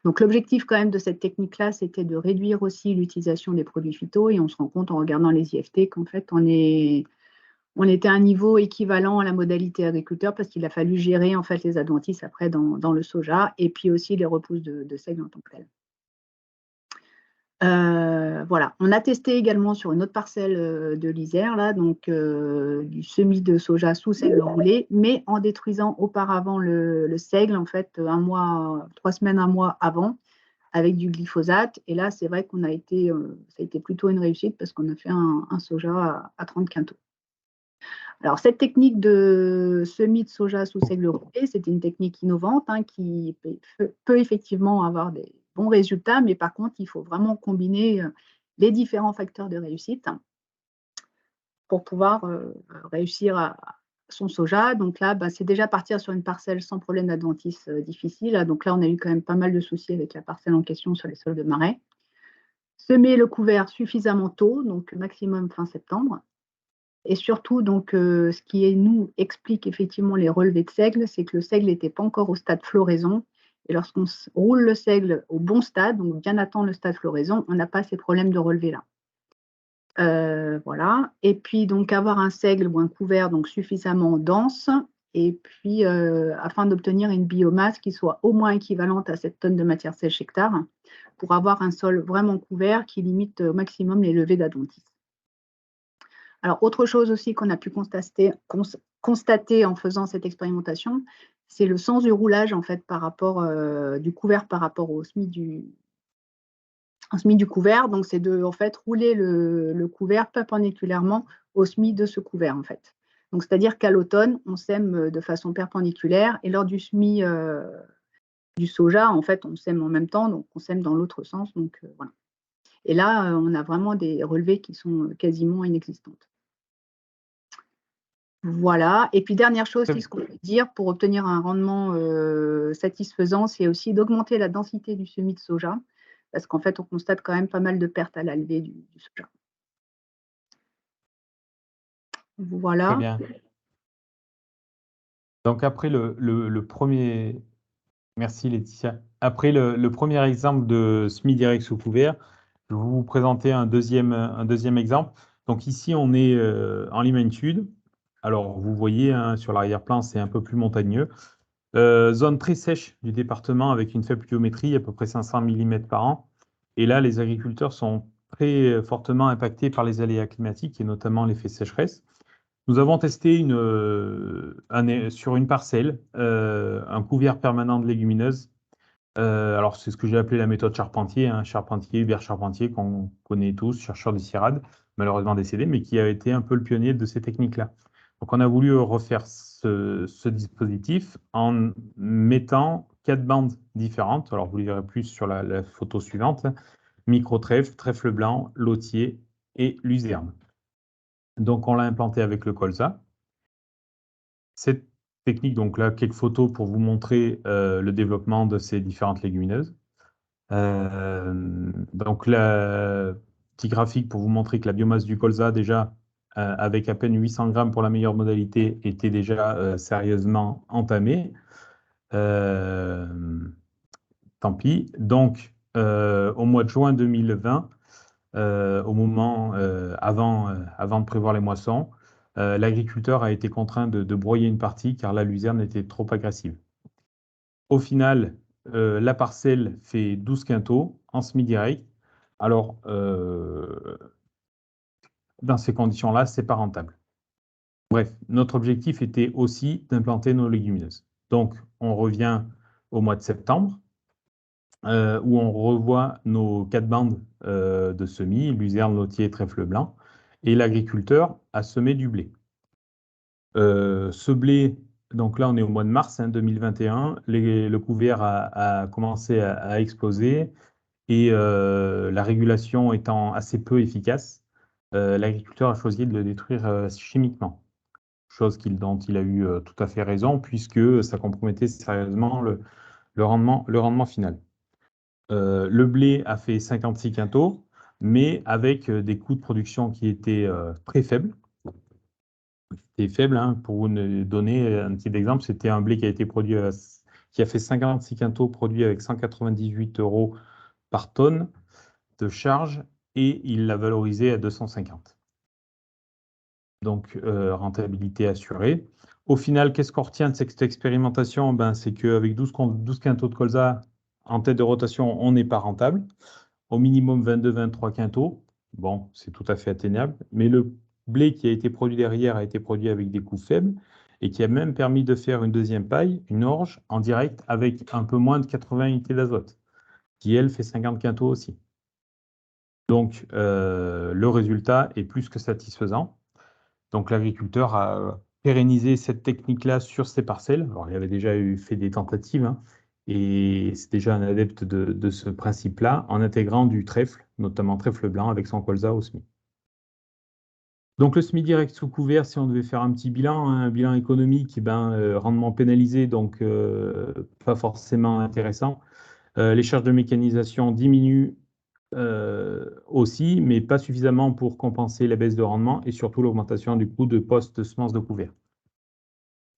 S5: Donc l'objectif quand même de cette technique-là, c'était de réduire aussi l'utilisation des produits phyto, et on se rend compte en regardant les IFT qu'en fait, on était à un niveau équivalent à la modalité agriculteur parce qu'il a fallu gérer en fait les adventices après dans le soja et puis aussi les repousses de seigle en tant que tel. Voilà, on a testé également sur une autre parcelle de l'Isère, là, donc du semis de soja sous seigle roulé, mais en détruisant auparavant le seigle, en fait, 3 semaines, 1 mois avant, avec du glyphosate. Et là, c'est vrai qu'on a été, ça a été plutôt une réussite parce qu'on a fait un soja à 30 quintaux. Alors, cette technique de semis de soja sous seigle roulé, c'est une technique innovante qui peut effectivement avoir des bons résultats, mais par contre, il faut vraiment combiner les différents facteurs de réussite pour pouvoir réussir son soja. Donc là, c'est déjà partir sur une parcelle sans problème d'adventice difficile. Donc là, on a eu quand même pas mal de soucis avec la parcelle en question sur les sols de marais. Semer le couvert suffisamment tôt, donc maximum fin septembre. Et surtout, donc, ce qui nous explique effectivement les relevés de seigle, c'est que le seigle n'était pas encore au stade floraison. Et lorsqu'on roule le seigle au bon stade, donc bien attendre le stade floraison, on n'a pas ces problèmes de relevés-là. Voilà. Et puis, donc, avoir un seigle ou un couvert donc, suffisamment dense, et puis, afin d'obtenir une biomasse qui soit au moins équivalente à 7 tonnes de matière sèche hectare, pour avoir un sol vraiment couvert qui limite au maximum les levées d'adventice. Alors, autre chose aussi qu'on a pu constater en faisant cette expérimentation, c'est le sens du roulage en fait par rapport du couvert par rapport au semis du couvert. Donc, c'est de en fait rouler le couvert perpendiculairement au semis de ce couvert en fait. Donc, c'est-à-dire qu'à l'automne, on sème de façon perpendiculaire et lors du semis du soja, en fait, on sème en même temps, donc on sème dans l'autre sens. Donc, voilà. Et là, on a vraiment des relevés qui sont quasiment inexistantes. Voilà. Et puis, dernière chose, ce qu'on peut dire pour obtenir un rendement satisfaisant, c'est aussi d'augmenter la densité du semis de soja, parce qu'en fait, on constate quand même pas mal de pertes à la levée du soja. Voilà.
S4: Très bien. Donc, après le premier... Merci Laetitia. Après le premier exemple de semis direct sous couvert, je vais vous présenter un deuxième exemple. Donc ici, on est en Limagne Sud. Alors, vous voyez, sur l'arrière-plan, c'est un peu plus montagneux. Zone très sèche du département avec une faible pluviométrie, à peu près 500 mm par an. Et là, les agriculteurs sont très fortement impactés par les aléas climatiques et notamment l'effet sécheresse. Nous avons testé sur une parcelle un couvert permanent de légumineuses. Alors, c'est ce que j'ai appelé la méthode Charpentier, hein, Hubert Charpentier, qu'on connaît tous, chercheur du CIRAD, malheureusement décédé, mais qui a été un peu le pionnier de ces techniques-là. Donc, on a voulu refaire ce dispositif en mettant 4 bandes différentes. Alors, vous le verrez plus sur la photo suivante. Micro-trèfle, trèfle blanc, lotier et luzerne. Donc, on l'a implanté avec le colza. Cette technique, donc là, quelques photos pour vous montrer le développement de ces différentes légumineuses. Donc là, petit graphique pour vous montrer que la biomasse du colza, déjà, avec à peine 800 grammes pour la meilleure modalité, était déjà sérieusement entamée. Tant pis. Donc, au mois de juin 2020, au moment avant de prévoir les moissons, l'agriculteur a été contraint de broyer une partie car la luzerne était trop agressive. Au final, la parcelle fait 12 quintaux en semi-direct. Alors, dans ces conditions-là, ce n'est pas rentable. Bref, notre objectif était aussi d'implanter nos légumineuses. Donc, on revient au mois de septembre, où on revoit nos 4 bandes de semis, luzerne, lotier, trèfle blanc, et l'agriculteur a semé du blé. Ce blé, donc là on est au mois de mars 2021, le couvert a commencé à exploser et la régulation étant assez peu efficace, l'agriculteur a choisi de le détruire chimiquement. Chose dont il a eu tout à fait raison puisque ça compromettait sérieusement le rendement final. Le blé a fait 56 quintaux, mais avec des coûts de production qui étaient très faibles. C'était faible, hein. Pour vous donner un petit exemple, c'était un blé qui a été produit, qui a fait 56 quintaux, produit avec 198 € par tonne de charge, et il l'a valorisé à 250. Donc, rentabilité assurée. Au final, qu'est-ce qu'on retient de cette expérimentation? C'est qu'avec 12 quintaux de colza en tête de rotation, on n'est pas rentable. Au minimum 22-23 quintaux. Bon, c'est tout à fait atteignable. Mais le blé qui a été produit derrière a été produit avec des coûts faibles et qui a même permis de faire une deuxième paille, une orge, en direct avec un peu moins de 80 unités d'azote, qui elle fait 50 quintaux aussi. Donc, le résultat est plus que satisfaisant. Donc, l'agriculteur a pérennisé cette technique-là sur ses parcelles. Alors, il avait déjà fait des tentatives, hein, et c'est déjà un adepte de ce principe-là, en intégrant du trèfle, notamment trèfle blanc, avec son colza au semis. Donc, le semis direct sous couvert, si on devait faire un petit bilan, hein, un bilan économique, rendement pénalisé, donc pas forcément intéressant. Les charges de mécanisation diminuent aussi, mais pas suffisamment pour compenser la baisse de rendement et surtout l'augmentation du coût de post-semences de couvert.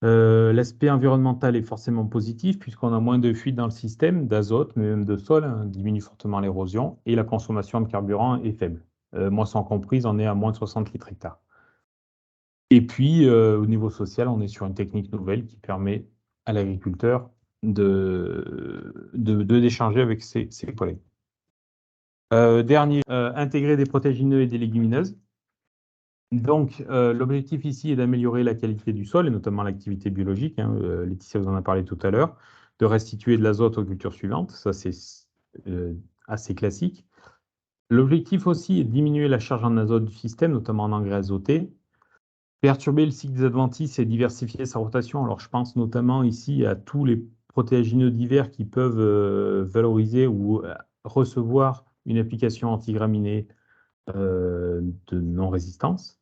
S4: L'aspect environnemental est forcément positif puisqu'on a moins de fuite dans le système d'azote, mais même de sol, hein, diminue fortement l'érosion et la consommation de carburant est faible. Moisson comprise, on est à moins de 60 litres hectare. Et puis, au niveau social, on est sur une technique nouvelle qui permet à l'agriculteur d'échanger avec ses collègues. Dernier, intégrer des protéagineux et des légumineuses. Donc, l'objectif ici est d'améliorer la qualité du sol et notamment l'activité biologique. Hein, Laetitia vous en a parlé tout à l'heure, de restituer de l'azote aux cultures suivantes. Ça, c'est assez classique. L'objectif aussi est de diminuer la charge en azote du système, notamment en engrais azotés. Perturber le cycle des adventices et diversifier sa rotation. Alors, je pense notamment ici à tous les protéagineux divers qui peuvent valoriser ou recevoir une application antigraminée de non-résistance.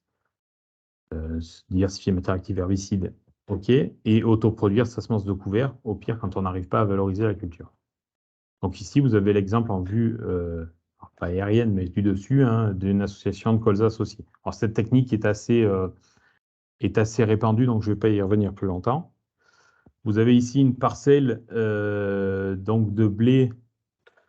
S4: Diversifier matière active herbicide, ok, et autoproduire sa semence de couvert, au pire quand on n'arrive pas à valoriser la culture. Donc ici, vous avez l'exemple en vue, pas aérienne, mais du dessus, hein, d'une association de colza associés. Alors cette technique est assez répandue, donc je ne vais pas y revenir plus longtemps. Vous avez ici une parcelle donc de blé.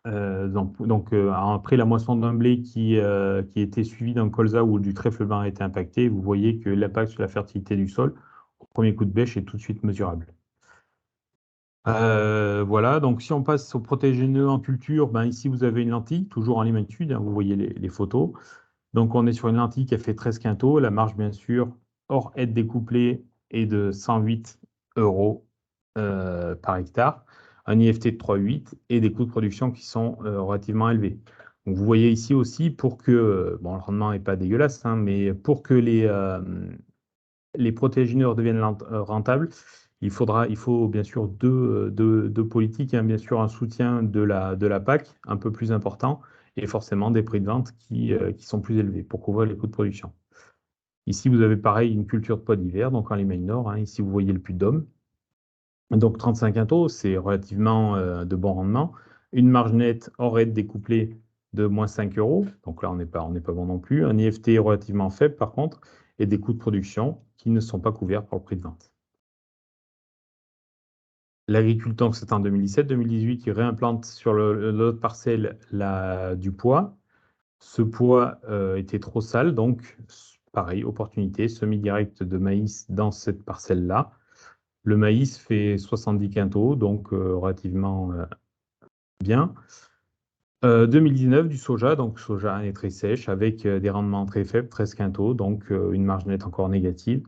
S4: Après la moisson d'un blé qui était suivi d'un colza où du trèfle blanc a été impacté, vous voyez que l'impact sur la fertilité du sol au premier coup de bêche est tout de suite mesurable. Voilà, donc si on passe au protégéneux en culture, ben ici vous avez une lentille, toujours en limatude, hein, vous voyez les photos. Donc on est sur une lentille qui a fait 13 quintaux, la marge bien sûr, hors aide découplée, est de 108 € par hectare, un IFT de 3,8 et des coûts de production qui sont relativement élevés. Donc vous voyez ici aussi, pour que, bon le rendement n'est pas dégueulasse, hein, mais pour que les protégéneurs deviennent rentables, il faut bien sûr deux politiques, hein, bien sûr un soutien de la PAC un peu plus important et forcément des prix de vente qui sont plus élevés pour couvrir les coûts de production. Ici, vous avez pareil une culture de pois d'hiver, donc en Limagne Nord, hein, ici vous voyez le Puy-de-Dôme. Donc 35 quintaux, c'est relativement de bon rendement. Une marge nette hors aide découplée de moins 5 €. Donc là, on n'est pas bon non plus. Un IFT relativement faible par contre, et des coûts de production qui ne sont pas couverts par le prix de vente. L'agriculteur, c'est en 2017-2018, il réimplante sur l'autre parcelle du pois. Ce pois était trop sale, donc pareil, opportunité, semis direct de maïs dans cette parcelle-là. Le maïs fait 70 quintaux, donc relativement bien. 2019, du soja, donc soja année très sèche, avec des rendements très faibles, 13 quintaux, donc une marge nette encore négative.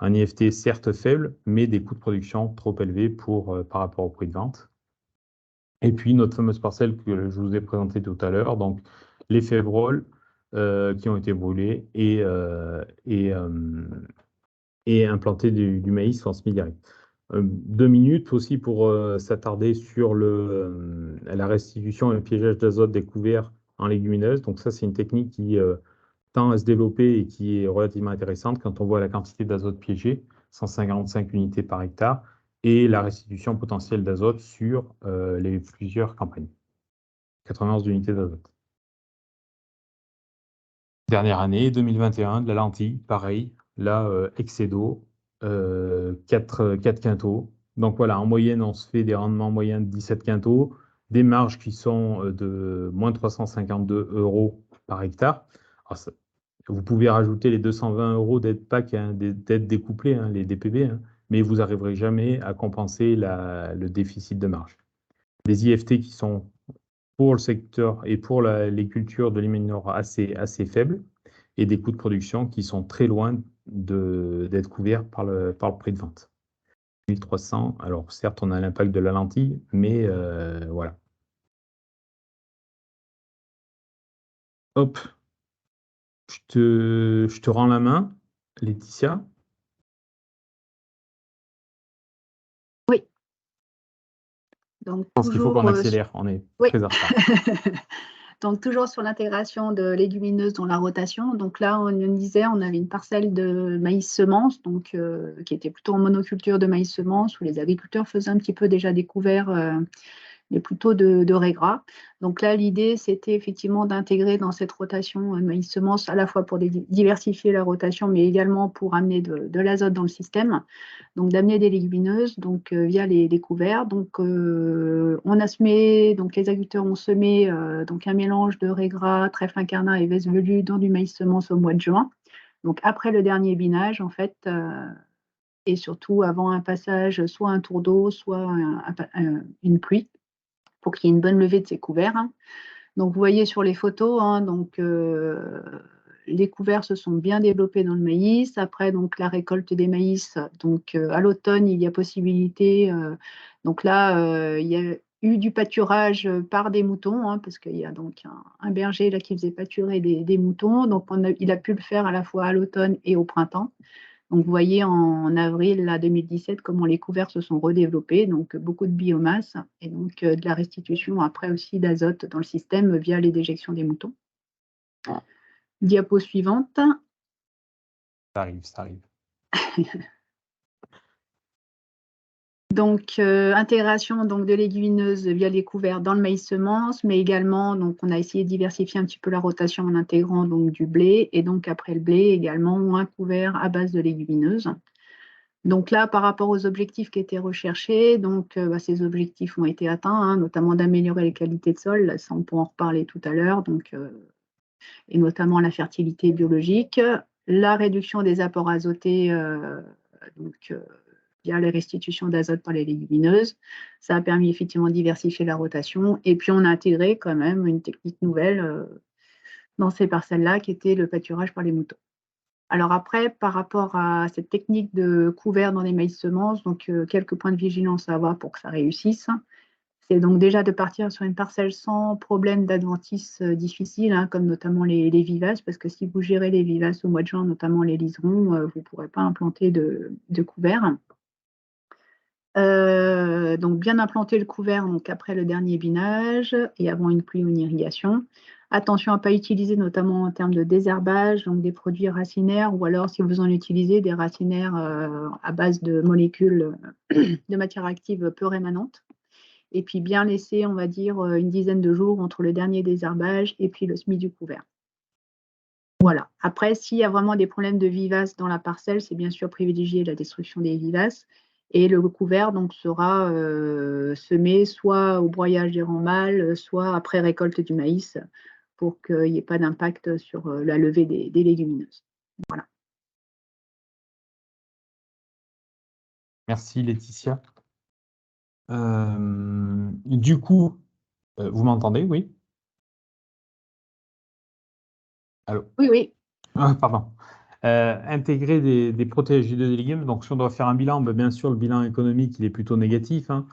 S4: Un IFT certes faible, mais des coûts de production trop élevés par rapport au prix de vente. Et puis notre fameuse parcelle que je vous ai présentée tout à l'heure, donc les févroles qui ont été brûlés et implanter du maïs en semi-direct. 2 minutes aussi pour s'attarder sur la restitution et le piégeage d'azote découvert en légumineuse. Donc ça, c'est une technique qui tend à se développer et qui est relativement intéressante quand on voit la quantité d'azote piégé, 155 unités par hectare, et la restitution potentielle d'azote sur les plusieurs campagnes. 91 unités d'azote. Dernière année, 2021, de la lentille, pareil, là, excès d'eau, 4 quintaux. Donc voilà, en moyenne, on se fait des rendements moyens de 17 quintaux, des marges qui sont de moins 352 € par hectare. Alors, vous pouvez rajouter les 220 € d'aide PAC, hein, d'aide découplée, hein, les DPB, hein, mais vous n'arriverez jamais à compenser le déficit de marge. Des IFT qui sont pour le secteur et pour les cultures de l'Hyménée Nord assez faibles, et des coûts de production qui sont très loin d'être couverts par le prix de vente. 1300, alors certes, on a l'impact de la lentille, mais voilà. Hop, je te rends la main, Laetitia.
S5: Oui. Donc,
S4: Je pense qu'il faut qu'on accélère, on est
S5: oui.
S4: très en retard.
S5: Donc, toujours sur l'intégration de légumineuses dans la rotation. Donc là, on disait, on avait une parcelle de maïs semence, donc qui était plutôt en monoculture de maïs semence, où les agriculteurs faisaient un petit peu déjà découvert mais plutôt de raies-gras. Donc là, l'idée, c'était effectivement d'intégrer dans cette rotation maïs semence, à la fois pour diversifier la rotation, mais également pour amener de l'azote dans le système. Donc d'amener des légumineuses donc via les couverts. Donc on a semé, donc les agriculteurs ont semé donc un mélange de raies-gras, trèfle incarnat et veste velue dans du maïs semence au mois de juin. Donc après le dernier binage en fait. Et surtout avant un passage, soit un tour d'eau, soit une pluie, pour qu'il y ait une bonne levée de ces couverts. Hein. Donc vous voyez sur les photos, hein, donc les couverts se sont bien développés dans le maïs. Après donc la récolte des maïs, donc à l'automne il y a possibilité. Donc là il y a eu du pâturage par des moutons, hein, parce qu'il y a donc un berger là qui faisait pâturer des moutons. Donc il a pu le faire à la fois à l'automne et au printemps. Donc, vous voyez en avril là, 2017 comment les couverts se sont redéveloppés, donc beaucoup de biomasse et donc de la restitution après aussi d'azote dans le système via les déjections des moutons. Diapo suivante.
S4: Ça arrive.
S5: Donc, intégration donc, de légumineuses via les couverts dans le maïs semence, mais également, donc, on a essayé de diversifier un petit peu la rotation en intégrant donc, du blé, et donc après le blé, également un couvert à base de légumineuses. Donc là, par rapport aux objectifs qui étaient recherchés, donc, ces objectifs ont été atteints, hein, notamment d'améliorer les qualités de sol, ça on pourra en reparler tout à l'heure, donc, et notamment la fertilité biologique, la réduction des apports azotés, donc, via les restitutions d'azote par les légumineuses. Ça a permis effectivement de diversifier la rotation. Et puis, on a intégré quand même une technique nouvelle dans ces parcelles-là, qui était le pâturage par les moutons. Alors après, par rapport à cette technique de couvert dans les maïs semences, donc quelques points de vigilance à avoir pour que ça réussisse. C'est donc déjà de partir sur une parcelle sans problème d'adventice difficile, hein, comme notamment les vivaces, parce que si vous gérez les vivaces au mois de juin, notamment les liserons, vous ne pourrez pas implanter de couvert. Donc bien implanter le couvert donc après le dernier binage et avant une pluie ou une irrigation. Attention à ne pas utiliser notamment en termes de désherbage, donc des produits racinaires, ou alors si vous en utilisez des racinaires à base de molécules de matière active peu rémanentes. Et puis bien laisser, on va dire, une dizaine de jours entre le dernier désherbage et puis le semis du couvert. Voilà. Après, s'il y a vraiment des problèmes de vivaces dans la parcelle, c'est bien sûr privilégier la destruction des vivaces. Et le couvert donc, sera semé soit au broyage des rangs mâles, soit après récolte du maïs, pour qu'il n'y ait pas d'impact sur la levée des légumineuses. Voilà.
S4: Merci Laetitia. Du coup, vous m'entendez, oui? Allô?
S5: Oui, oui.
S4: Ah, pardon. Intégrer des protéagineux des légumes. Donc, si on doit faire un bilan, ben, bien sûr, le bilan économique, il est plutôt négatif, hein,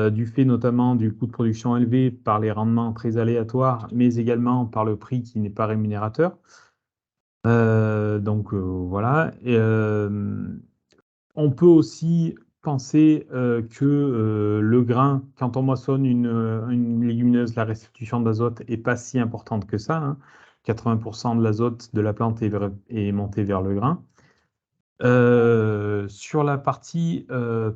S4: du fait notamment du coût de production élevé par les rendements très aléatoires, mais également par le prix qui n'est pas rémunérateur. Voilà. Et, on peut aussi penser que le grain, quand on moissonne une légumineuse, la restitution d'azote n'est pas si importante que ça, hein. 80% de l'azote de la plante est monté vers le grain. Sur la partie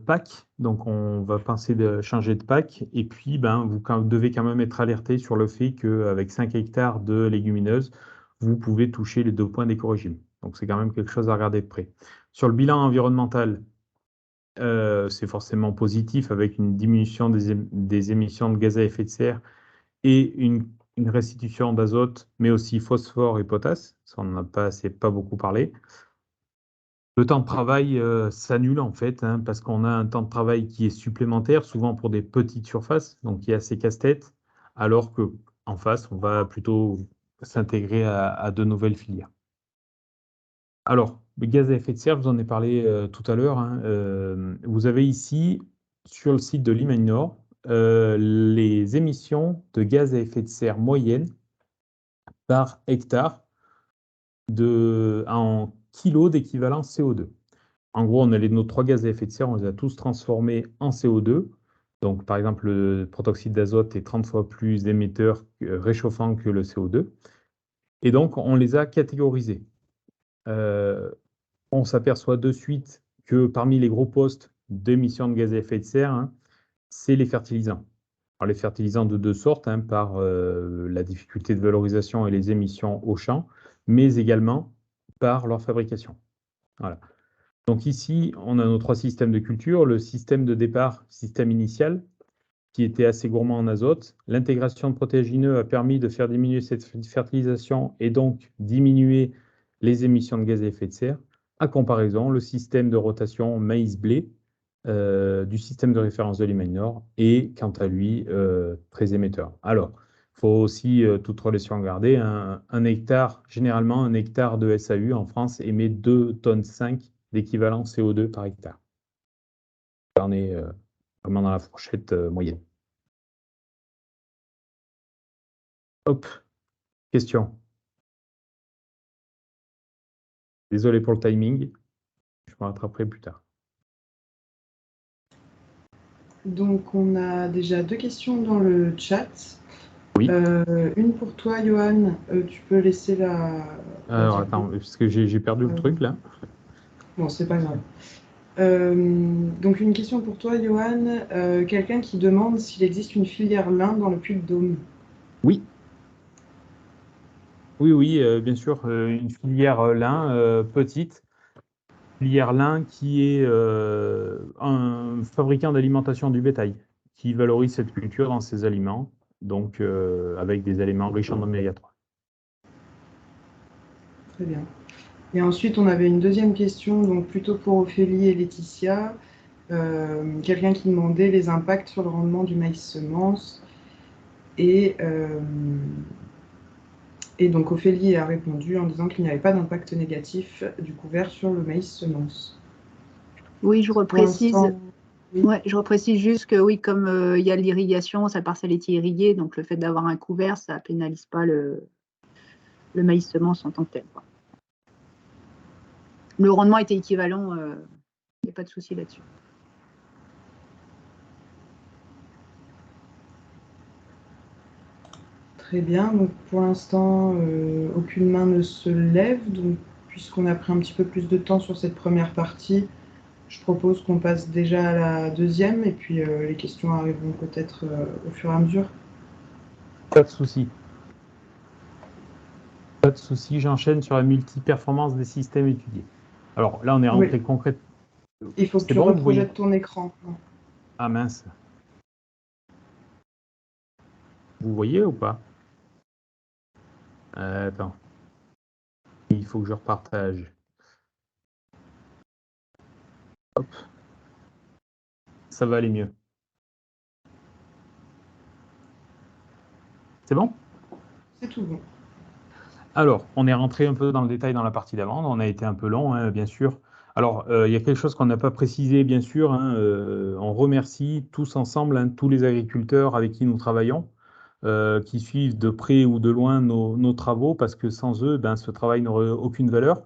S4: PAC, donc on va penser de changer de PAC, et puis vous devez quand même être alerté sur le fait qu'avec 5 hectares de légumineuses, vous pouvez toucher les 2 points d'écorégime. Donc c'est quand même quelque chose à regarder de près. Sur le bilan environnemental, c'est forcément positif avec une diminution des émissions de gaz à effet de serre et une restitution d'azote, mais aussi phosphore et potasse. Ça, on n'en a pas beaucoup parlé. Le temps de travail s'annule en fait, hein, parce qu'on a un temps de travail qui est supplémentaire, souvent pour des petites surfaces, donc il y a ces casse-têtes, alors qu'en face, on va plutôt s'intégrer à de nouvelles filières. Alors, le gaz à effet de serre, je vous en ai parlé tout à l'heure, hein, vous avez ici, sur le site de Limagne Nord, les émissions de gaz à effet de serre moyennes par hectare en kilos d'équivalent CO2. En gros, on a nos 3 gaz à effet de serre, on les a tous transformés en CO2. Donc, par exemple, le protoxyde d'azote est 30 fois plus réchauffant que le CO2. Et donc, on les a catégorisés. On s'aperçoit de suite que parmi les gros postes d'émissions de gaz à effet de serre, hein, c'est les fertilisants. Alors, les fertilisants de 2 sortes, hein, par la difficulté de valorisation et les émissions au champ, mais également par leur fabrication. Voilà. Donc ici, on a nos 3 systèmes de culture. Le système de départ, système initial, qui était assez gourmand en azote. L'intégration de protéagineux a permis de faire diminuer cette fertilisation et donc diminuer les émissions de gaz à effet de serre. À comparaison, le système de rotation maïs-blé du système de référence de Limagne Nord est, quant à lui, très émetteur. Alors, il faut aussi toute relation garder. Un hectare, généralement, un hectare de SAU en France émet 2,5 tonnes d'équivalent CO2 par hectare. On est vraiment dans la fourchette moyenne. Hop, question. Désolé pour le timing, je me rattraperai plus tard.
S2: Donc, on a déjà 2 questions dans le chat.
S4: Oui.
S2: Une pour toi, Johan. Tu peux laisser la.
S4: Alors, attends, parce que j'ai perdu le truc là.
S2: Bon, c'est pas grave. Donc, une question pour toi, Johan. Quelqu'un qui demande s'il existe une filière lin dans le Puy-de-Dôme.
S4: Oui. Oui, bien sûr, une filière lin petite. Filière lin qui est un fabricant d'alimentation du bétail, qui valorise cette culture dans ses aliments, donc avec des aliments riches en oméga 3.
S2: Très bien. Et ensuite, on avait une deuxième question, donc plutôt pour Ophélie et Laetitia. quelqu'un qui demandait les impacts sur le rendement du maïs semence. Et donc Ophélie a répondu en disant qu'il n'y avait pas d'impact négatif du couvert sur le maïs semence.
S5: Oui, je reprécise.
S2: Oui.
S5: Ouais, je reprécise juste que oui, comme il y a l'irrigation, sa parcelle est irriguée, donc le fait d'avoir un couvert, ça pénalise pas le maïs semence en tant que tel, quoi. Le rendement était équivalent, il n'y a pas de souci là-dessus.
S2: Très bien, donc pour l'instant, aucune main ne se lève, donc puisqu'on a pris un petit peu plus de temps sur cette première partie, je propose qu'on passe déjà à la deuxième, et puis les questions arriveront peut-être au fur et à mesure.
S4: Pas de souci. Pas de souci, j'enchaîne sur la multi-performance des systèmes étudiés. Alors là, on est rentré concrètement.
S2: Il faut que tu
S4: bon,
S2: reprojettes ton écran.
S4: Ah mince. Vous voyez ou pas? Attends. Il faut que je repartage. Hop. Ça va aller mieux. C'est bon?
S2: C'est tout bon.
S4: Alors, on est rentré un peu dans le détail dans la partie d'avant. On a été un peu long, hein, bien sûr. Alors, il y a quelque chose qu'on n'a pas précisé, bien sûr. Hein, on remercie tous ensemble, hein, tous les agriculteurs avec qui nous travaillons, qui suivent de près ou de loin nos travaux, parce que sans eux, ben, ce travail n'aurait aucune valeur.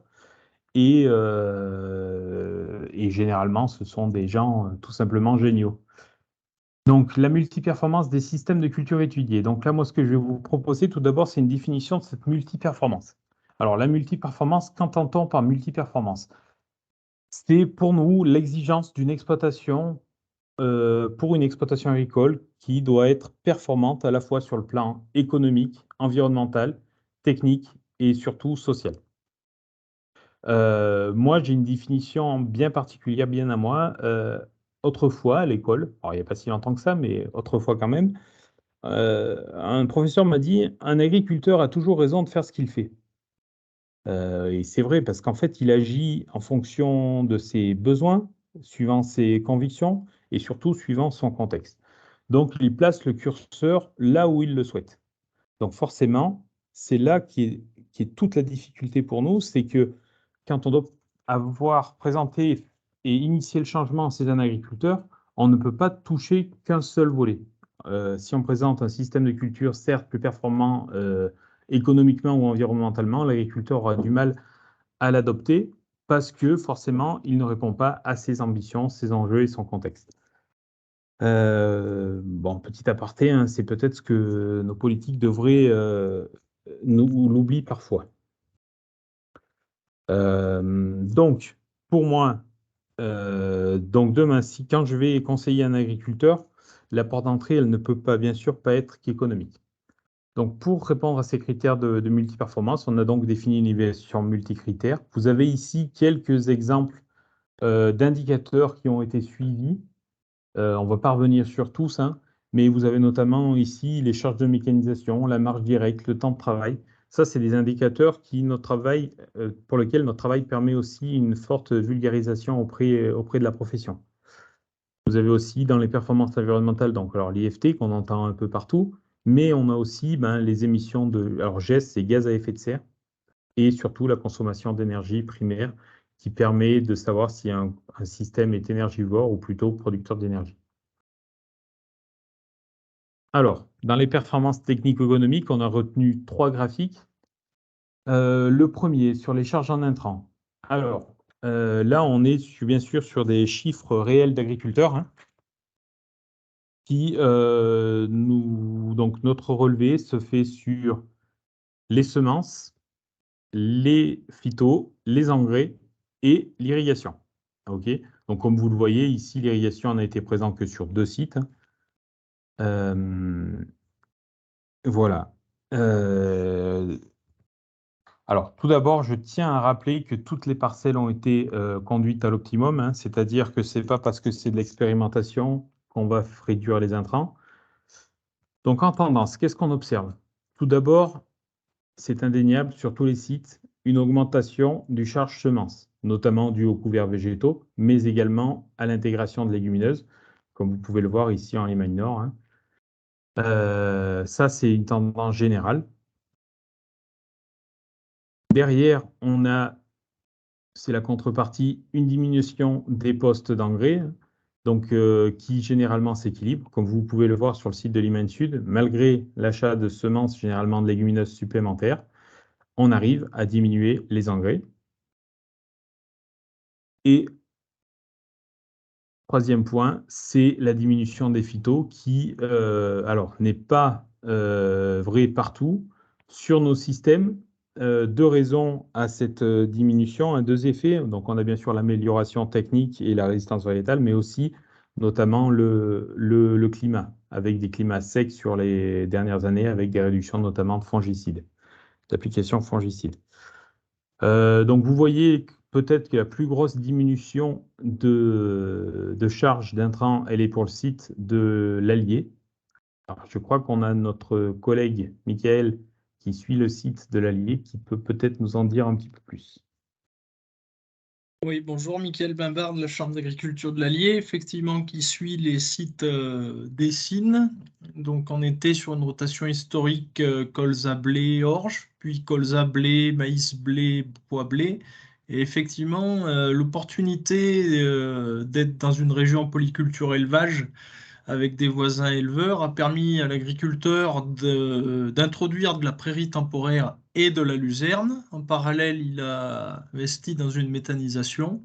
S4: Et généralement, ce sont des gens tout simplement géniaux. Donc, la multiperformance des systèmes de culture étudiés. Donc là, moi, ce que je vais vous proposer, tout d'abord, c'est une définition de cette multiperformance. Alors, la multiperformance, qu'entend-on par multiperformance? C'est pour nous l'exigence d'une exploitation, pour une exploitation agricole qui doit être performante à la fois sur le plan économique, environnemental, technique et surtout social. Moi, j'ai une définition bien particulière, bien à moi. Autrefois, à l'école, alors il n'y a pas si longtemps que ça, mais autrefois quand même, un professeur m'a dit: «Un agriculteur a toujours raison de faire ce qu'il fait». Et c'est vrai parce qu'en fait, il agit en fonction de ses besoins, suivant ses convictions et surtout suivant son contexte. Donc il place le curseur là où il le souhaite. Donc forcément, c'est là qui est toute la difficulté pour nous, c'est que quand on doit avoir présenté et initié le changement chez un agriculteur, on ne peut pas toucher qu'un seul volet. Si on présente un système de culture, certes plus performant économiquement ou environnementalement, l'agriculteur aura du mal à l'adopter parce que forcément, il ne répond pas à ses ambitions, ses enjeux et son contexte. Bon, petit aparté, hein, c'est peut-être ce que nos politiques devraient nous l'oublient parfois. Donc, pour moi, donc demain, quand je vais conseiller un agriculteur, la porte d'entrée, elle ne peut pas, bien sûr, pas être qu'économique. Donc, pour répondre à ces critères de multiperformance, on a donc défini une évaluation multicritère. Vous avez ici quelques exemples d'indicateurs qui ont été suivis. On ne va pas revenir sur tous, hein, mais vous avez notamment ici les charges de mécanisation, la marge directe, le temps de travail. Ça, c'est des indicateurs pour lesquels notre travail permet aussi une forte vulgarisation auprès de la profession. Vous avez aussi dans les performances environnementales, donc alors l'IFT qu'on entend un peu partout, mais on a aussi les émissions alors GES, c'est gaz à effet de serre, et surtout la consommation d'énergie primaire qui permet de savoir si un système est énergivore ou plutôt producteur d'énergie. Alors, dans les performances technico-économiques, on a retenu 3 graphiques. Le premier, sur les charges en intrants. Alors, là, on est bien sûr sur des chiffres réels d'agriculteurs, hein, donc notre relevé se fait sur les semences, les phytos, les engrais et l'irrigation. OK? Donc, comme vous le voyez, ici, l'irrigation n'a été présente que sur 2 sites. Voilà. Alors, tout d'abord, je tiens à rappeler que toutes les parcelles ont été conduites à l'optimum, hein, c'est-à-dire que ce n'est pas parce que c'est de l'expérimentation qu'on va réduire les intrants. Donc, en tendance, qu'est-ce qu'on observe? Tout d'abord, c'est indéniable sur tous les sites, une augmentation du charge semence, notamment due aux couverts végétaux, mais également à l'intégration de légumineuses, comme vous pouvez le voir ici en Limagne Nord, hein. Ça, c'est une tendance générale. Derrière, on a, c'est la contrepartie, une diminution des postes d'engrais, donc qui généralement s'équilibre, comme vous pouvez le voir sur le site de Limagne Sud, malgré l'achat de semences généralement de légumineuses supplémentaires, on arrive à diminuer les engrais. Et troisième point, c'est la diminution des phytos qui, alors, n'est pas vrai partout. Sur nos systèmes, deux raisons à cette diminution, deux effets. Donc, on a bien sûr l'amélioration technique et la résistance végétale, mais aussi notamment le climat, avec des climats secs sur les dernières années, avec des réductions notamment de fongicides, d'applications fongicides. Donc, vous voyez peut-être que la plus grosse diminution de charge d'intrants, elle est pour le site de l'Allier. Alors, je crois qu'on a notre collègue Michael qui suit le site de l'Allier, qui peut peut-être nous en dire un petit peu plus.
S6: Oui, bonjour, Michael Bimbard de la Chambre d'agriculture de l'Allier, effectivement, qui suit les sites d'Essines. Donc, on était sur une rotation historique colza, blé, orge, puis colza, blé, maïs, blé, pois, blé. Et effectivement, l'opportunité d'être dans une région polyculture élevage avec des voisins éleveurs a permis à l'agriculteur d'introduire de la prairie temporaire et de la luzerne. En parallèle, il a investi dans une méthanisation.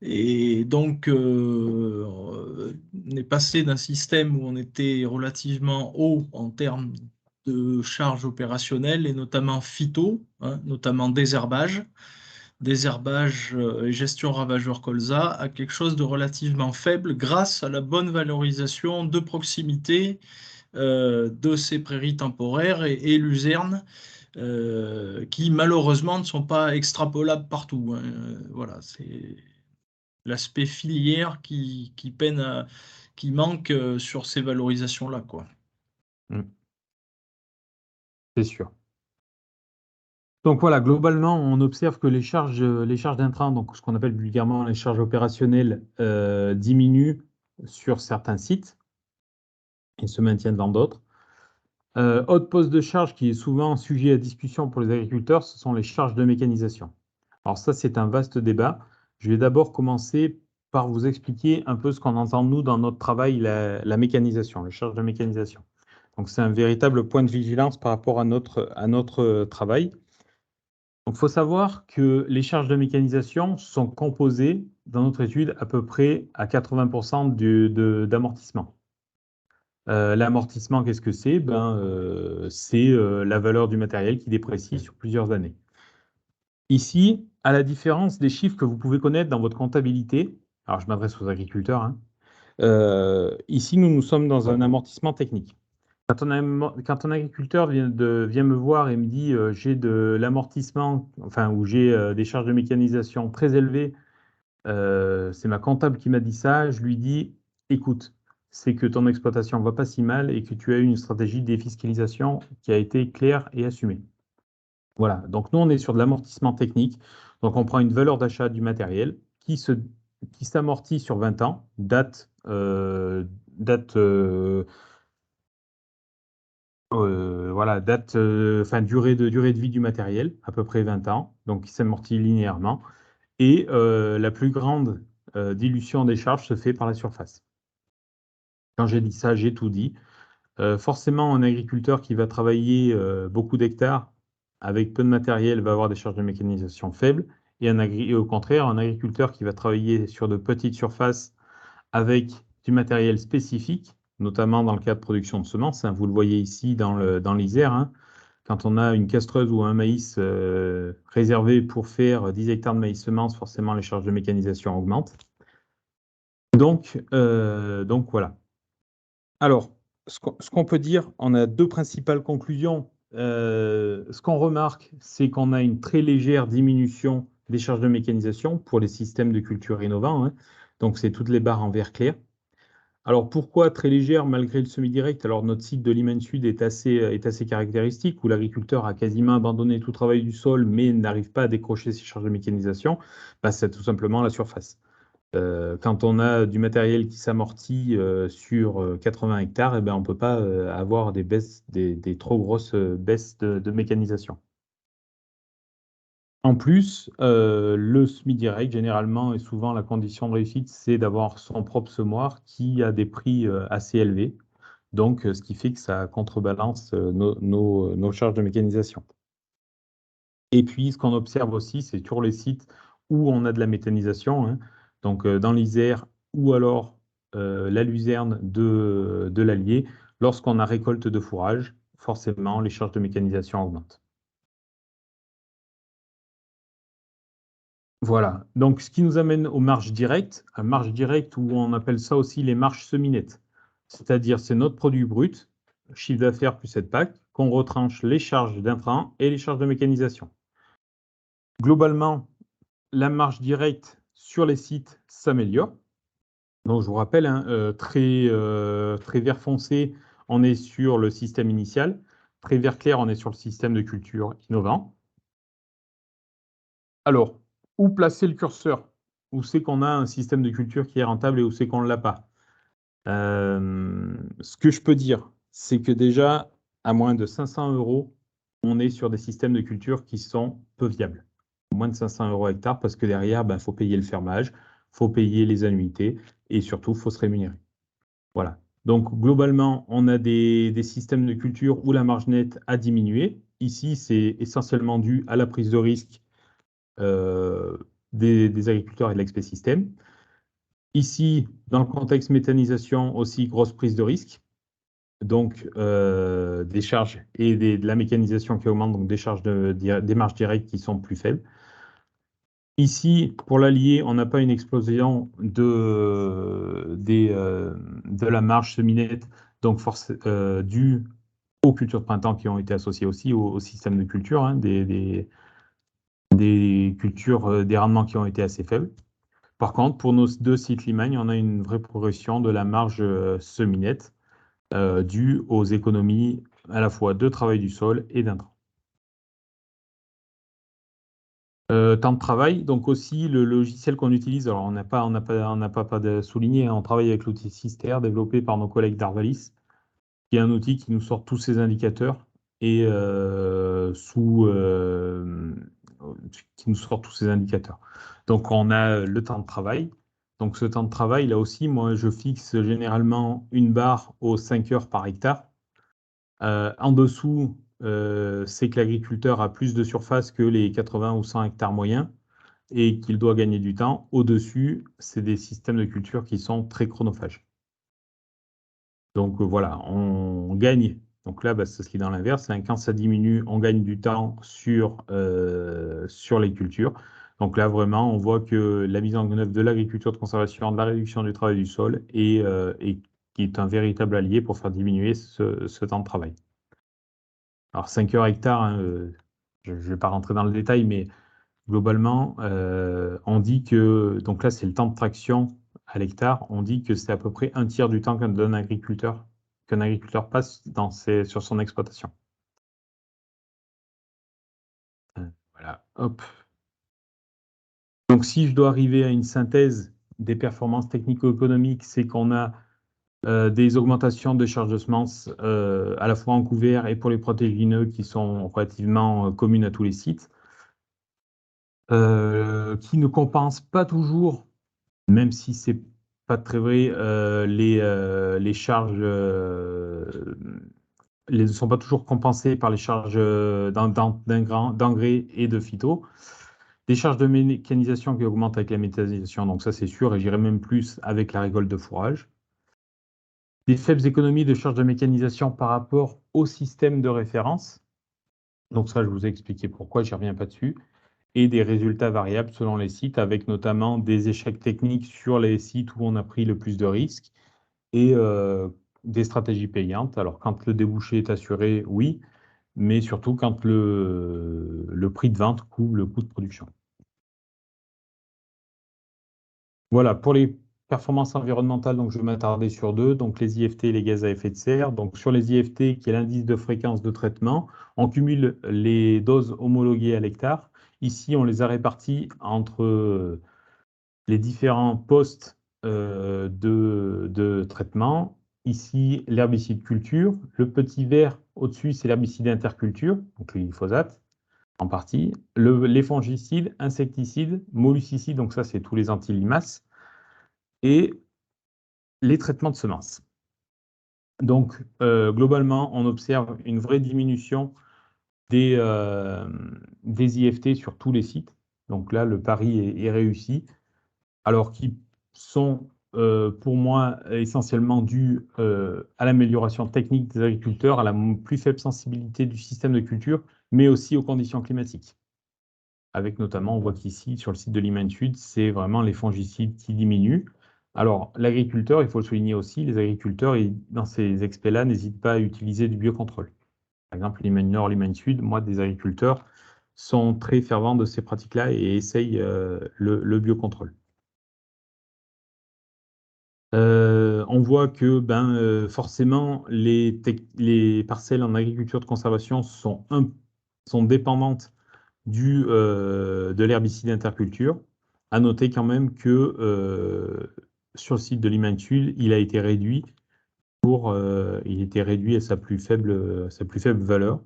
S6: Et donc, on est passé d'un système où on était relativement haut en termes de charges opérationnelles et notamment phyto, hein, notamment désherbage et gestion ravageur colza à quelque chose de relativement faible grâce à la bonne valorisation de proximité de ces prairies temporaires et luzernes qui malheureusement ne sont pas extrapolables partout, hein. Voilà, c'est l'aspect filière qui peine qui manque sur ces valorisations-là, quoi.
S4: C'est sûr. Donc voilà, globalement, on observe que les charges d'intrants, donc ce qu'on appelle vulgairement les charges opérationnelles, diminuent sur certains sites et se maintiennent dans d'autres. Autre poste de charge qui est souvent sujet à discussion pour les agriculteurs, ce sont les charges de mécanisation. Alors ça, c'est un vaste débat. Je vais d'abord commencer par vous expliquer un peu ce qu'on entend, nous, dans notre travail, la mécanisation, les charges de mécanisation. Donc c'est un véritable point de vigilance par rapport à notre travail. Donc, il faut savoir que les charges de mécanisation sont composées, dans notre étude, à peu près à 80% d'amortissement. L'amortissement, qu'est-ce que c'est? C'est la valeur du matériel qui déprécie sur plusieurs années. Ici, à la différence des chiffres que vous pouvez connaître dans votre comptabilité, alors je m'adresse aux agriculteurs, hein, ici, nous sommes dans un amortissement technique. Quand un agriculteur vient me voir et me dit j'ai de l'amortissement, enfin, ou j'ai des charges de mécanisation très élevées, c'est ma comptable qui m'a dit ça, je lui dis écoute, c'est que ton exploitation ne va pas si mal et que tu as eu une stratégie de défiscalisation qui a été claire et assumée. Voilà, donc nous on est sur de l'amortissement technique, donc on prend une valeur d'achat du matériel qui s'amortit sur 20 ans, durée de vie du matériel, à peu près 20 ans, donc qui s'amortit linéairement. Et la plus grande dilution des charges se fait par la surface. Quand j'ai dit ça, j'ai tout dit. Forcément, un agriculteur qui va travailler beaucoup d'hectares avec peu de matériel va avoir des charges de mécanisation faibles. Et au contraire, un agriculteur qui va travailler sur de petites surfaces avec du matériel spécifique, notamment dans le cas de production de semences, hein, vous le voyez ici dans l'Isère, hein, quand on a une castreuse ou un maïs réservé pour faire 10 hectares de maïs semences, forcément les charges de mécanisation augmentent. Donc voilà. Alors, ce qu'on peut dire, on a deux principales conclusions. Ce qu'on remarque, c'est qu'on a une très légère diminution des charges de mécanisation pour les systèmes de culture innovants, hein. Donc, c'est toutes les barres en vert clair. Alors pourquoi très légère malgré le semi-direct? Alors notre site de Limen Sud est assez caractéristique, où l'agriculteur a quasiment abandonné tout travail du sol, mais n'arrive pas à décrocher ses charges de mécanisation. Bah, c'est tout simplement la surface. Quand on a du matériel qui s'amortit sur 80 hectares, eh ben, on ne peut pas avoir des trop grosses baisses de mécanisation. En plus, le semi-direct, généralement et souvent, la condition de réussite, c'est d'avoir son propre semoir qui a des prix assez élevés. Donc, ce qui fait que ça contrebalance nos charges de mécanisation. Et puis, ce qu'on observe aussi, c'est sur les sites où on a de la méthanisation, hein, donc dans l'Isère ou alors la luzerne de l'Allier, lorsqu'on a récolte de fourrage, forcément, les charges de mécanisation augmentent. Voilà, donc ce qui nous amène aux marges directes, à marge directe où on appelle ça aussi les marges semi-nettes. C'est-à-dire, c'est notre produit brut, chiffre d'affaires plus cette PAC, qu'on retranche les charges d'intrants et les charges de mécanisation. Globalement, la marge directe sur les sites s'améliore. Donc, je vous rappelle, hein, très vert foncé, on est sur le système initial. Très vert clair, on est sur le système de culture innovant. Alors, où placer le curseur? Où c'est qu'on a un système de culture qui est rentable et où c'est qu'on ne l'a pas? Ce que je peux dire, c'est que déjà, à moins de 500 €, on est sur des systèmes de culture qui sont peu viables. Moins de 500 € hectare, parce que derrière, il faut payer le fermage, il faut payer les annuités et surtout, il faut se rémunérer. Voilà. Donc, globalement, on a des systèmes de culture où la marge nette a diminué. Ici, c'est essentiellement dû à la prise de risque des agriculteurs et de l'expert système. Ici, dans le contexte méthanisation, aussi grosse prise de risque. Donc, des charges et de la mécanisation qui augmente, donc des marges directes qui sont plus faibles. Ici, pour l'Allier, on n'a pas une explosion de la marge semi-nette, donc due aux cultures de printemps qui ont été associées aussi au système de culture, hein, des cultures, des rendements qui ont été assez faibles. Par contre, pour nos deux sites Limagne, on a une vraie progression de la marge semi-nette due aux économies à la fois de travail du sol et d'intrants. Temps de travail, donc aussi le logiciel qu'on utilise, alors on n'a pas de souligné, hein, on travaille avec l'outil Sister développé par nos collègues d'Arvalis, qui est un outil qui nous sort tous ces indicateurs et qui nous sort tous ces indicateurs. Donc on a le temps de travail. Donc ce temps de travail, là aussi, moi je fixe généralement une barre aux 5 heures par hectare. En dessous, c'est que l'agriculteur a plus de surface que les 80 ou 100 hectares moyens et qu'il doit gagner du temps. Au-dessus, c'est des systèmes de culture qui sont très chronophages. Donc voilà, on gagne. Donc là, c'est ce qui est dans l'inverse. Quand ça diminue, on gagne du temps sur les cultures. Donc là, vraiment, on voit que la mise en œuvre de l'agriculture de conservation, de la réduction du travail du sol et qui est un véritable allié pour faire diminuer ce temps de travail. Alors 5 heures hectare, hein, je ne vais pas rentrer dans le détail, mais globalement, on dit que, donc là c'est le temps de traction à l'hectare, on dit que c'est à peu près un tiers du temps qu'un agriculteur passe sur son exploitation. Voilà, hop. Donc si je dois arriver à une synthèse des performances technico-économiques, c'est qu'on a des augmentations de charges de semences à la fois en couvert et pour les protéagineux qui sont relativement communes à tous les sites, qui ne compensent pas toujours, même si c'est pas très vrai, les charges ne sont pas toujours compensées par les charges d'engrais et de phyto. Des charges de mécanisation qui augmentent avec la méthanisation, donc ça c'est sûr, et j'irai même plus avec la récolte de fourrage. Des faibles économies de charges de mécanisation par rapport au système de référence. Donc ça, je vous ai expliqué pourquoi, je n'y reviens pas dessus. Et des résultats variables selon les sites, avec notamment des échecs techniques sur les sites où on a pris le plus de risques et des stratégies payantes. Alors quand le débouché est assuré, oui, mais surtout quand le prix de vente couvre le coût de production. Voilà, pour les performance environnementale, donc je vais m'attarder sur deux, donc les IFT et les gaz à effet de serre. Donc sur les IFT, qui est l'indice de fréquence de traitement, on cumule les doses homologuées à l'hectare. Ici, on les a réparties entre les différents postes de traitement. Ici, l'herbicide culture. Le petit vert au-dessus, c'est l'herbicide interculture, donc le glyphosate en partie. Les fongicides, insecticides, molluscicides, donc ça, c'est tous les anti-limaces. Et les traitements de semences. Donc, globalement, on observe une vraie diminution des IFT sur tous les sites. Donc là, le pari est réussi. Alors qui sont, pour moi, essentiellement dus à l'amélioration technique des agriculteurs, à la plus faible sensibilité du système de culture, mais aussi aux conditions climatiques. Avec notamment, on voit qu'ici, sur le site de Limagne Sud, c'est vraiment les fongicides qui diminuent. Alors, l'agriculteur, il faut le souligner aussi, les agriculteurs, dans ces expés-là, n'hésitent pas à utiliser du biocontrôle. Par exemple, Limagne Nord, Limagne Sud, moi, des agriculteurs sont très fervents de ces pratiques-là et essayent le biocontrôle. On voit que forcément, les parcelles en agriculture de conservation sont dépendantes de l'herbicide interculture. À noter quand même que sur le site de Limagne Sud, il a été réduit à sa plus faible valeur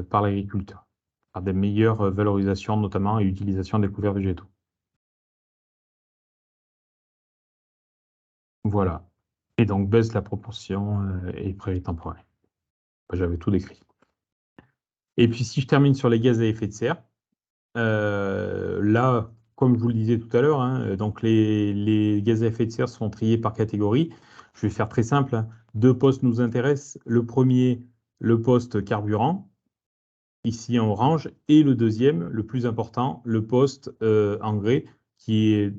S4: par l'agriculteur, par des meilleures valorisations notamment et utilisation des couverts végétaux. Voilà. Et donc baisse la proportion et prairies temporaires. J'avais tout décrit. Et puis si je termine sur les gaz à effet de serre, là, comme je vous le disais tout à l'heure, donc les gaz à effet de serre sont triés par catégorie. Je vais faire très simple, hein. Deux postes nous intéressent. Le premier, le poste carburant, ici en orange, et le deuxième, le plus important, le poste engrais, qui est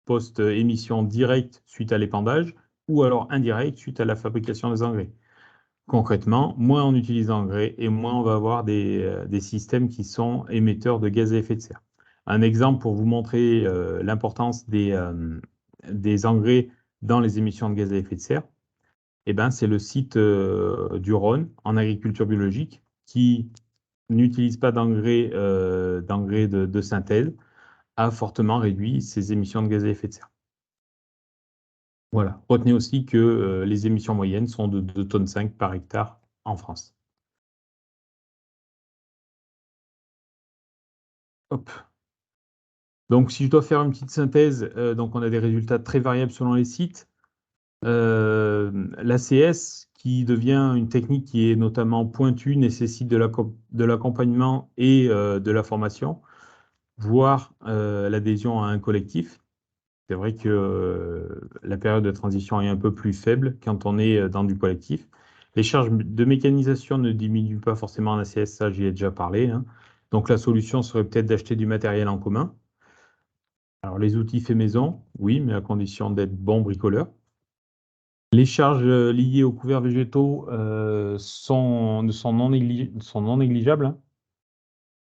S4: poste émission directe suite à l'épandage, ou alors indirect suite à la fabrication des engrais. Concrètement, moins on utilise d'engrais et moins on va avoir des systèmes qui sont émetteurs de gaz à effet de serre. Un exemple pour vous montrer l'importance des engrais dans les émissions de gaz à effet de serre, c'est le site du Rhône en agriculture biologique qui n'utilise pas d'engrais de synthèse, a fortement réduit ses émissions de gaz à effet de serre. Voilà. Retenez aussi que les émissions moyennes sont de 2,5 tonnes par hectare en France. Hop. Donc, si je dois faire une petite synthèse, donc on a des résultats très variables selon les sites. L'ACS, qui devient une technique qui est notamment pointue, nécessite de l'accompagnement et de la formation, voire l'adhésion à un collectif. C'est vrai que la période de transition est un peu plus faible quand on est dans du collectif. Les charges de mécanisation ne diminuent pas forcément en ACS, ça j'y ai déjà parlé, hein. Donc la solution serait peut-être d'acheter du matériel en commun. Alors les outils faits maison, oui, mais à condition d'être bon bricoleur. Les charges liées aux couverts végétaux sont non négligeables, hein.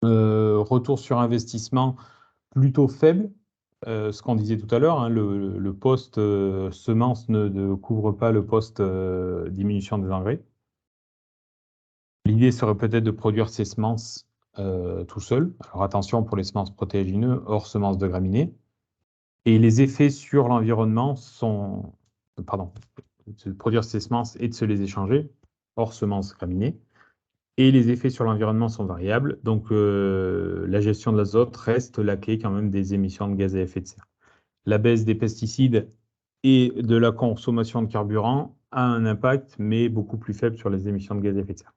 S4: Retour sur investissement plutôt faible. Ce qu'on disait tout à l'heure, hein, le poste semence ne couvre pas le poste diminution des engrais. L'idée serait peut-être de produire ces semences tout seul. Alors attention pour les semences protéagineuses hors semences de graminées. Et les effets sur l'environnement sont... Pardon, de produire ces semences et de se les échanger hors semences graminées. Et les effets sur l'environnement sont variables. Donc la gestion de l'azote reste la clé quand même des émissions de gaz à effet de serre. La baisse des pesticides et de la consommation de carburant a un impact, mais beaucoup plus faible sur les émissions de gaz à effet de serre.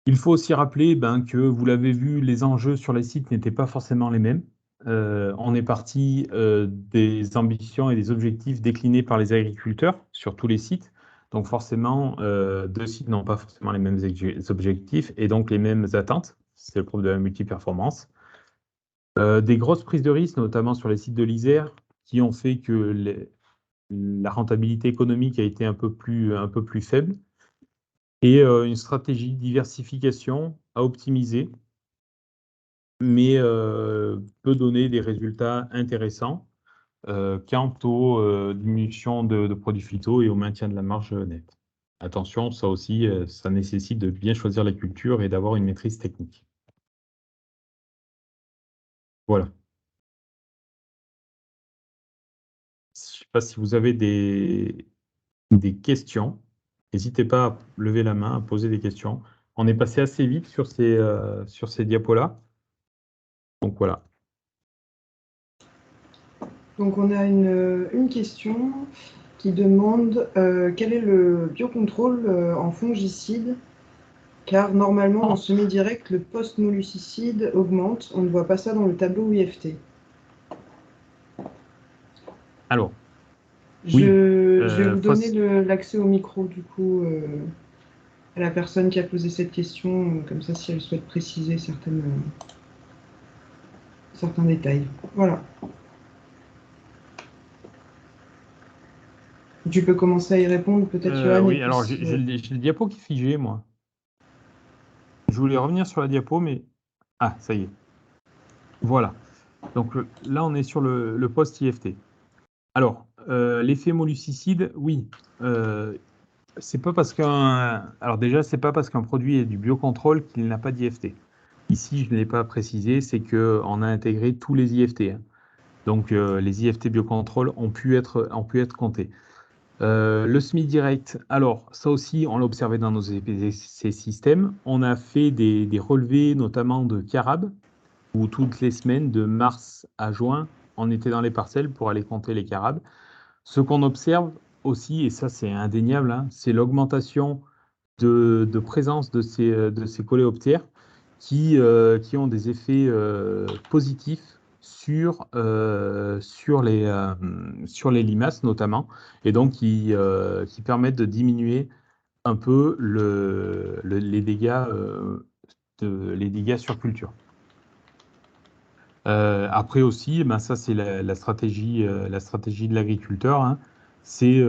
S4: Il faut aussi rappeler que, vous l'avez vu, les enjeux sur les sites n'étaient pas forcément les mêmes. On est parti des ambitions et des objectifs déclinés par les agriculteurs sur tous les sites. Donc forcément, deux sites n'ont pas forcément les mêmes objectifs et donc les mêmes attentes. C'est le problème de la multiperformance. Des grosses prises de risque, notamment sur les sites de l'Isère, qui ont fait que la rentabilité économique a été un peu plus faible. Et une stratégie de diversification à optimiser mais peut donner des résultats intéressants quant aux diminutions de produits phyto et au maintien de la marge nette. Attention, ça aussi, ça nécessite de bien choisir la culture et d'avoir une maîtrise technique. Voilà. Je ne sais pas si vous avez des questions. N'hésitez pas à lever la main, à poser des questions. On est passé assez vite sur ces diapos-là. Donc voilà.
S2: Donc on a une question qui demande quel est le biocontrôle en fongicide, car normalement en semi-direct le post-molluscicide augmente, on ne voit pas ça dans le tableau IFT.
S4: Alors,
S2: Je vais vous
S4: Foss-
S2: donner l'accès au micro du coup à la personne qui a posé cette question, comme ça si elle souhaite préciser certains détails. Voilà. Tu peux commencer à y répondre, peut-être, Johan.
S4: oui, alors j'ai le diapo qui est figé, moi. Je voulais revenir sur la diapo, mais... Ah, ça y est. Voilà. Donc là, on est sur le post-IFT. Alors, l'effet molluscicide, oui. C'est pas parce alors déjà, c'est pas parce qu'un produit est du biocontrôle qu'il n'a pas d'IFT. Ici, je ne l'ai pas précisé, c'est qu'on a intégré tous les IFT. Hein. Donc, les IFT biocontrôle ont pu être comptés. Le semi-direct, alors ça aussi, on l'a observé dans nos ces systèmes. On a fait des relevés, notamment de carabes, où toutes les semaines, de mars à juin, on était dans les parcelles pour aller compter les carabes. Ce qu'on observe aussi, et ça c'est indéniable, hein, c'est l'augmentation de présence de ces coléoptères qui ont des effets positifs sur les limaces notamment, et donc qui permettent de diminuer un peu les dégâts sur culture. Après aussi, ben ça c'est la stratégie de l'agriculteur, hein, c'est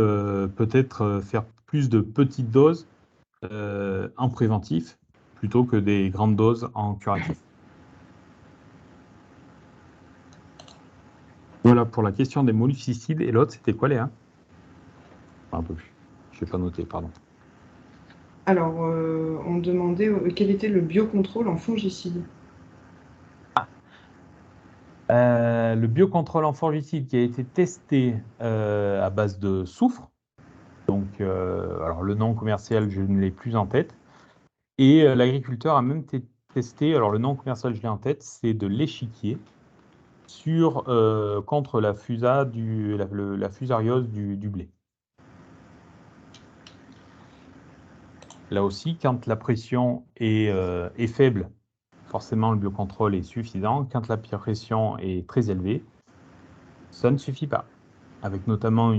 S4: peut-être faire plus de petites doses en préventif plutôt que des grandes doses en curatif. Voilà pour la question des molluscicides. Et l'autre, c'était quoi, Léa? Un peu plus. Je n'ai pas noté, pardon.
S2: Alors, on demandait quel était le biocontrôle en fongicide.
S4: Le biocontrôle en fongicide qui a été testé à base de soufre. Donc, alors le nom commercial, je ne l'ai plus en tête. Et l'agriculteur a même testé, alors le nom commercial, je l'ai en tête, c'est de l'échiquier contre la fusariose du blé. Là aussi, quand la pression est faible, forcément le biocontrôle est suffisant. Quand la pression est très élevée, ça ne suffit pas. Avec notamment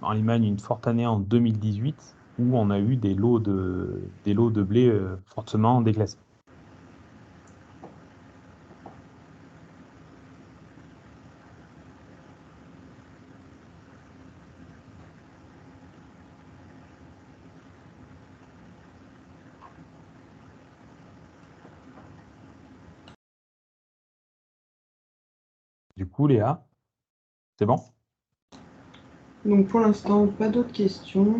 S4: en Limagne une forte année en 2018 où on a eu des lots de blé fortement déclassés. Du coup, Léa, c'est bon?
S2: Donc pour l'instant, pas d'autres questions.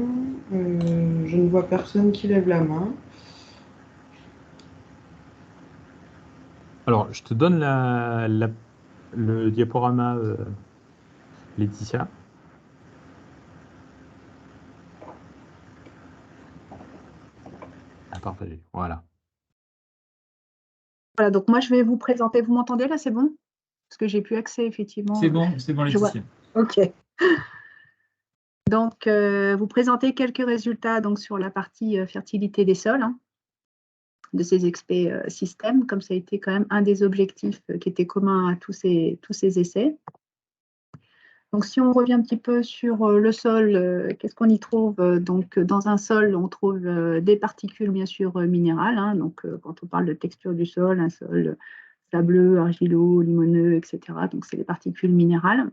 S2: Je ne vois personne qui lève la main.
S4: Alors, je te donne le diaporama, Laetitia. À partager, voilà.
S5: Voilà, donc moi je vais vous présenter. Vous m'entendez là, c'est bon? Parce que j'ai plus accès effectivement.
S1: C'est bon, Laetitia.
S5: Ok. Donc, vous présentez quelques résultats donc, sur la partie fertilité des sols hein, de ces experts systèmes, comme ça a été quand même un des objectifs qui était commun à tous ces essais. Donc, si on revient un petit peu sur le sol, qu'est-ce qu'on y trouve? Donc, dans un sol, on trouve des particules, bien sûr, minérales. Hein, donc, quand on parle de texture du sol, un sol sableux, argileux, limoneux, etc. Donc, c'est les particules minérales.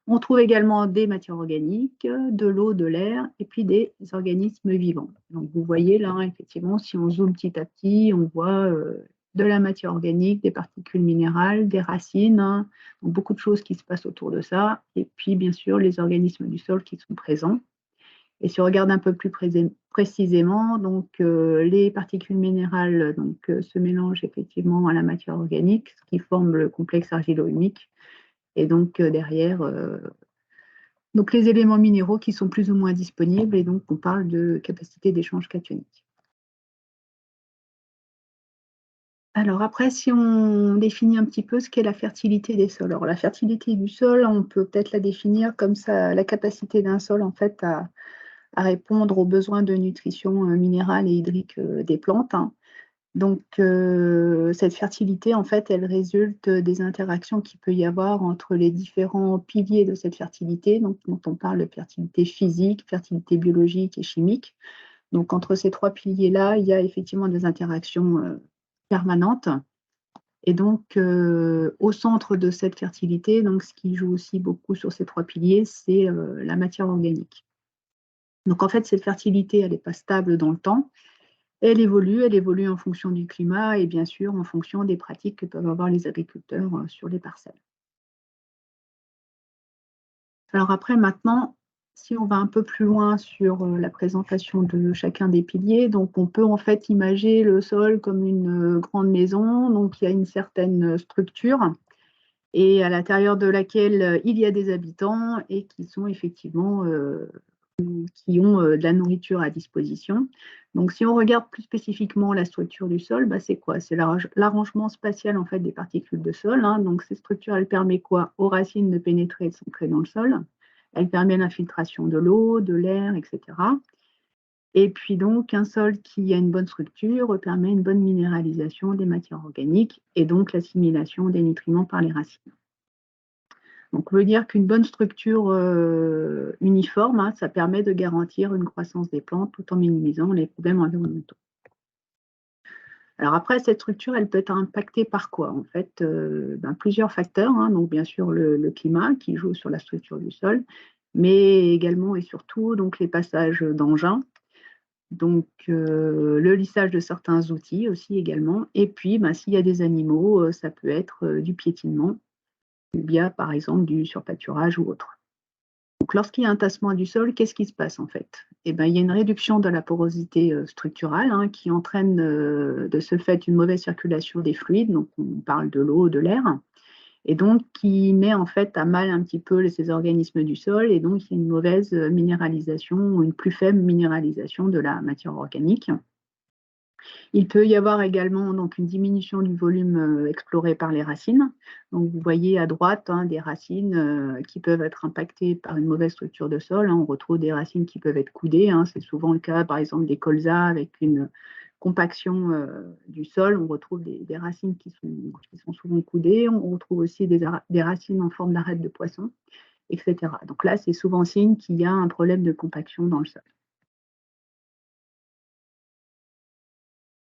S5: On trouve également des matières organiques, de l'eau, de l'air, et puis des organismes vivants. Donc, vous voyez là, effectivement, si on zoome petit à petit, on voit de la matière organique, des particules minérales, des racines, hein, donc beaucoup de choses qui se passent autour de ça, et puis bien sûr les organismes du sol qui sont présents. Et si on regarde un peu plus précisément, donc les particules minérales se mélangent effectivement à la matière organique, ce qui forme le complexe argilo-humique, et donc derrière, donc les éléments minéraux qui sont plus ou moins disponibles, et donc on parle de capacité d'échange cationique. Alors après, si on définit un petit peu ce qu'est la fertilité des sols. Alors la fertilité du sol, on peut peut-être la définir comme ça, la capacité d'un sol en fait à répondre aux besoins de nutrition minérale et hydrique des plantes, hein. Donc cette fertilité, en fait, elle résulte des interactions qu'il peut y avoir entre les différents piliers de cette fertilité, donc dont on parle de fertilité physique, fertilité biologique et chimique. Donc entre ces trois piliers-là, il y a effectivement des interactions permanentes. Et donc, au centre de cette fertilité, donc, ce qui joue aussi beaucoup sur ces trois piliers, c'est la matière organique. Donc, en fait, cette fertilité, elle n'est pas stable dans le temps. Elle évolue en fonction du climat et bien sûr en fonction des pratiques que peuvent avoir les agriculteurs sur les parcelles. Alors après, maintenant, si on va un peu plus loin sur la présentation de chacun des piliers, donc on peut en fait imaginer le sol comme une grande maison, donc il y a une certaine structure et à l'intérieur de laquelle il y a des habitants et qui sont effectivement qui ont de la nourriture à disposition. Donc si on regarde plus spécifiquement la structure du sol, bah, c'est quoi? C'est l'arrangement spatial en fait des particules de sol, hein. Donc ces structures, elles permettent quoi? Aux racines de pénétrer et de s'ancrer dans le sol. Elles permettent l'infiltration de l'eau, de l'air, etc. Et puis donc, un sol qui a une bonne structure permet une bonne minéralisation des matières organiques et donc l'assimilation des nutriments par les racines. Donc, on veut dire qu'une bonne structure uniforme, hein, ça permet de garantir une croissance des plantes tout en minimisant les problèmes environnementaux. Alors après, cette structure, elle peut être impactée par quoi? En fait, plusieurs facteurs, hein. Donc bien sûr le climat qui joue sur la structure du sol, mais également et surtout donc, les passages d'engins, donc le lissage de certains outils aussi également, et puis s'il y a des animaux, ça peut être du piétinement, via par exemple du surpâturage ou autre. Donc lorsqu'il y a un tassement du sol, qu'est-ce qui se passe en fait? Eh bien, il y a une réduction de la porosité structurale, hein, qui entraîne de ce fait une mauvaise circulation des fluides, donc on parle de l'eau, de l'air, et donc qui met en fait à mal un petit peu ces organismes du sol, et donc il y a une mauvaise minéralisation, une plus faible minéralisation de la matière organique. Il peut y avoir également donc, une diminution du volume exploré par les racines. Donc, vous voyez à droite, hein, des racines qui peuvent être impactées par une mauvaise structure de sol, hein. On retrouve des racines qui peuvent être coudées, hein. C'est souvent le cas, par exemple, des colzas avec une compaction du sol. On retrouve des racines qui sont souvent coudées. On retrouve aussi des racines en forme d'arête de poisson, etc. Donc là, c'est souvent signe qu'il y a un problème de compaction dans le sol.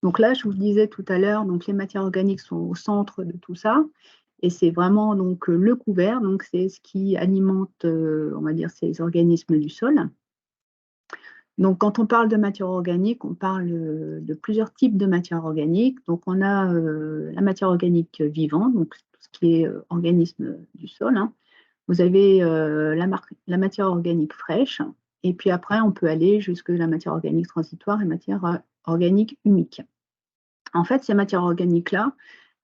S5: Donc là, je vous le disais tout à l'heure, donc les matières organiques sont au centre de tout ça, et c'est vraiment donc le couvert, donc c'est ce qui alimente, on va dire, ces organismes du sol. Donc quand on parle de matière organique, on parle de plusieurs types de matières organiques. Donc on a la matière organique vivante, donc tout ce qui est organisme du sol, hein. Vous avez la matière organique fraîche, et puis après on peut aller jusque la matière organique transitoire et matière organique humique. En fait, ces matières organiques-là,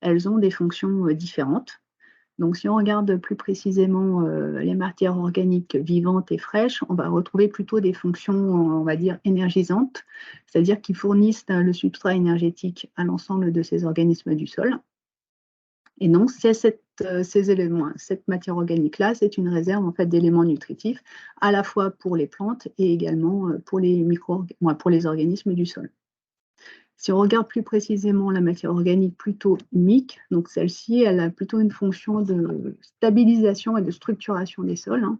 S5: elles ont des fonctions différentes. Donc, si on regarde plus précisément les matières organiques vivantes et fraîches, on va retrouver plutôt des fonctions, on va dire, énergisantes, c'est-à-dire qui fournissent le substrat énergétique à l'ensemble de ces organismes du sol. Et donc, ces éléments, cette matière organique-là, c'est une réserve en fait, d'éléments nutritifs, à la fois pour les plantes et également pour les organismes du sol. Si on regarde plus précisément la matière organique plutôt humique, donc celle-ci, elle a plutôt une fonction de stabilisation et de structuration des sols, hein,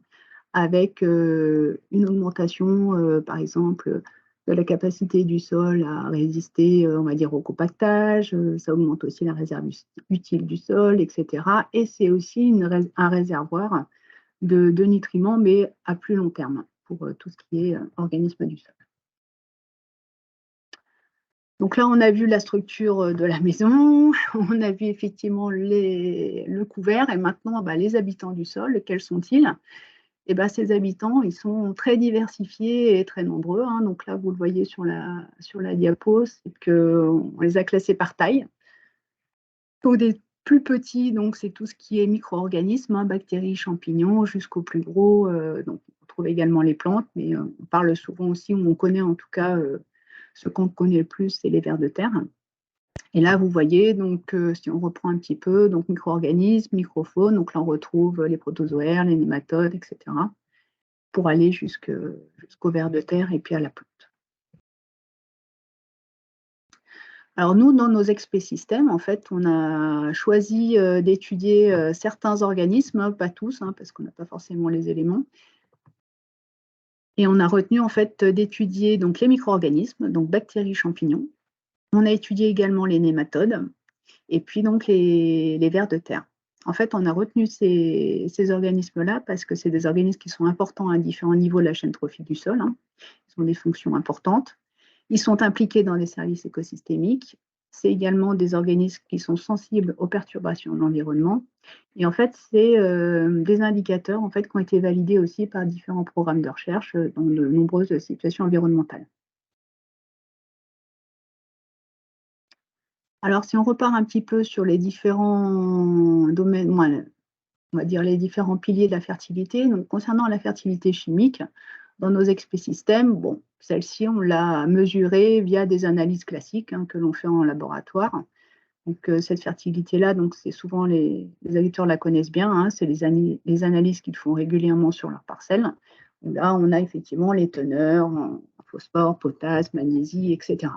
S5: avec une augmentation, par exemple, de la capacité du sol à résister, on va dire, au compactage, ça augmente aussi la réserve utile du sol, etc. Et c'est aussi un réservoir de nutriments, mais à plus long terme, pour tout ce qui est organisme du sol. Donc là, on a vu la structure de la maison, on a vu effectivement le couvert, et maintenant, les habitants du sol, quels sont-ils? Et ces habitants, ils sont très diversifiés et très nombreux, hein. Donc là, vous le voyez sur la diapo, c'est qu'on les a classés par taille. Donc des plus petits, donc c'est tout ce qui est micro-organismes, hein, bactéries, champignons, jusqu'aux plus gros. Donc on trouve également les plantes, mais on parle souvent aussi, ou on connaît en tout cas, ce qu'on connaît le plus, c'est les vers de terre. Et là, vous voyez, donc, si on reprend un petit peu, donc micro-organismes, microfaune, donc là on retrouve les protozoaires, les nématodes, etc., pour aller jusqu'au ver de terre et puis à la plante. Alors nous, dans nos expé-systèmes, en fait, on a choisi d'étudier certains organismes, hein, pas tous, hein, parce qu'on n'a pas forcément les éléments. Et on a retenu en fait d'étudier donc les micro-organismes, donc bactéries, champignons. On a étudié également les nématodes et puis donc les vers de terre. En fait, on a retenu ces organismes-là parce que c'est des organismes qui sont importants à différents niveaux de la chaîne trophique du sol, hein. Ils ont des fonctions importantes. Ils sont impliqués dans des services écosystémiques. C'est également des organismes qui sont sensibles aux perturbations de l'environnement. Et en fait, c'est des indicateurs en fait, qui ont été validés aussi par différents programmes de recherche dans de nombreuses situations environnementales. Alors, si on repart un petit peu sur les différents domaines, on va dire les différents piliers de la fertilité, donc concernant la fertilité chimique, dans nos expé-systèmes, bon, celle-ci, on l'a mesurée via des analyses classiques, hein, que l'on fait en laboratoire. Donc, cette fertilité-là, donc c'est souvent les agriculteurs la connaissent bien, hein, c'est les analyses qu'ils font régulièrement sur leurs parcelles. Là, on a effectivement les teneurs en phosphore, potasse, magnésie, etc.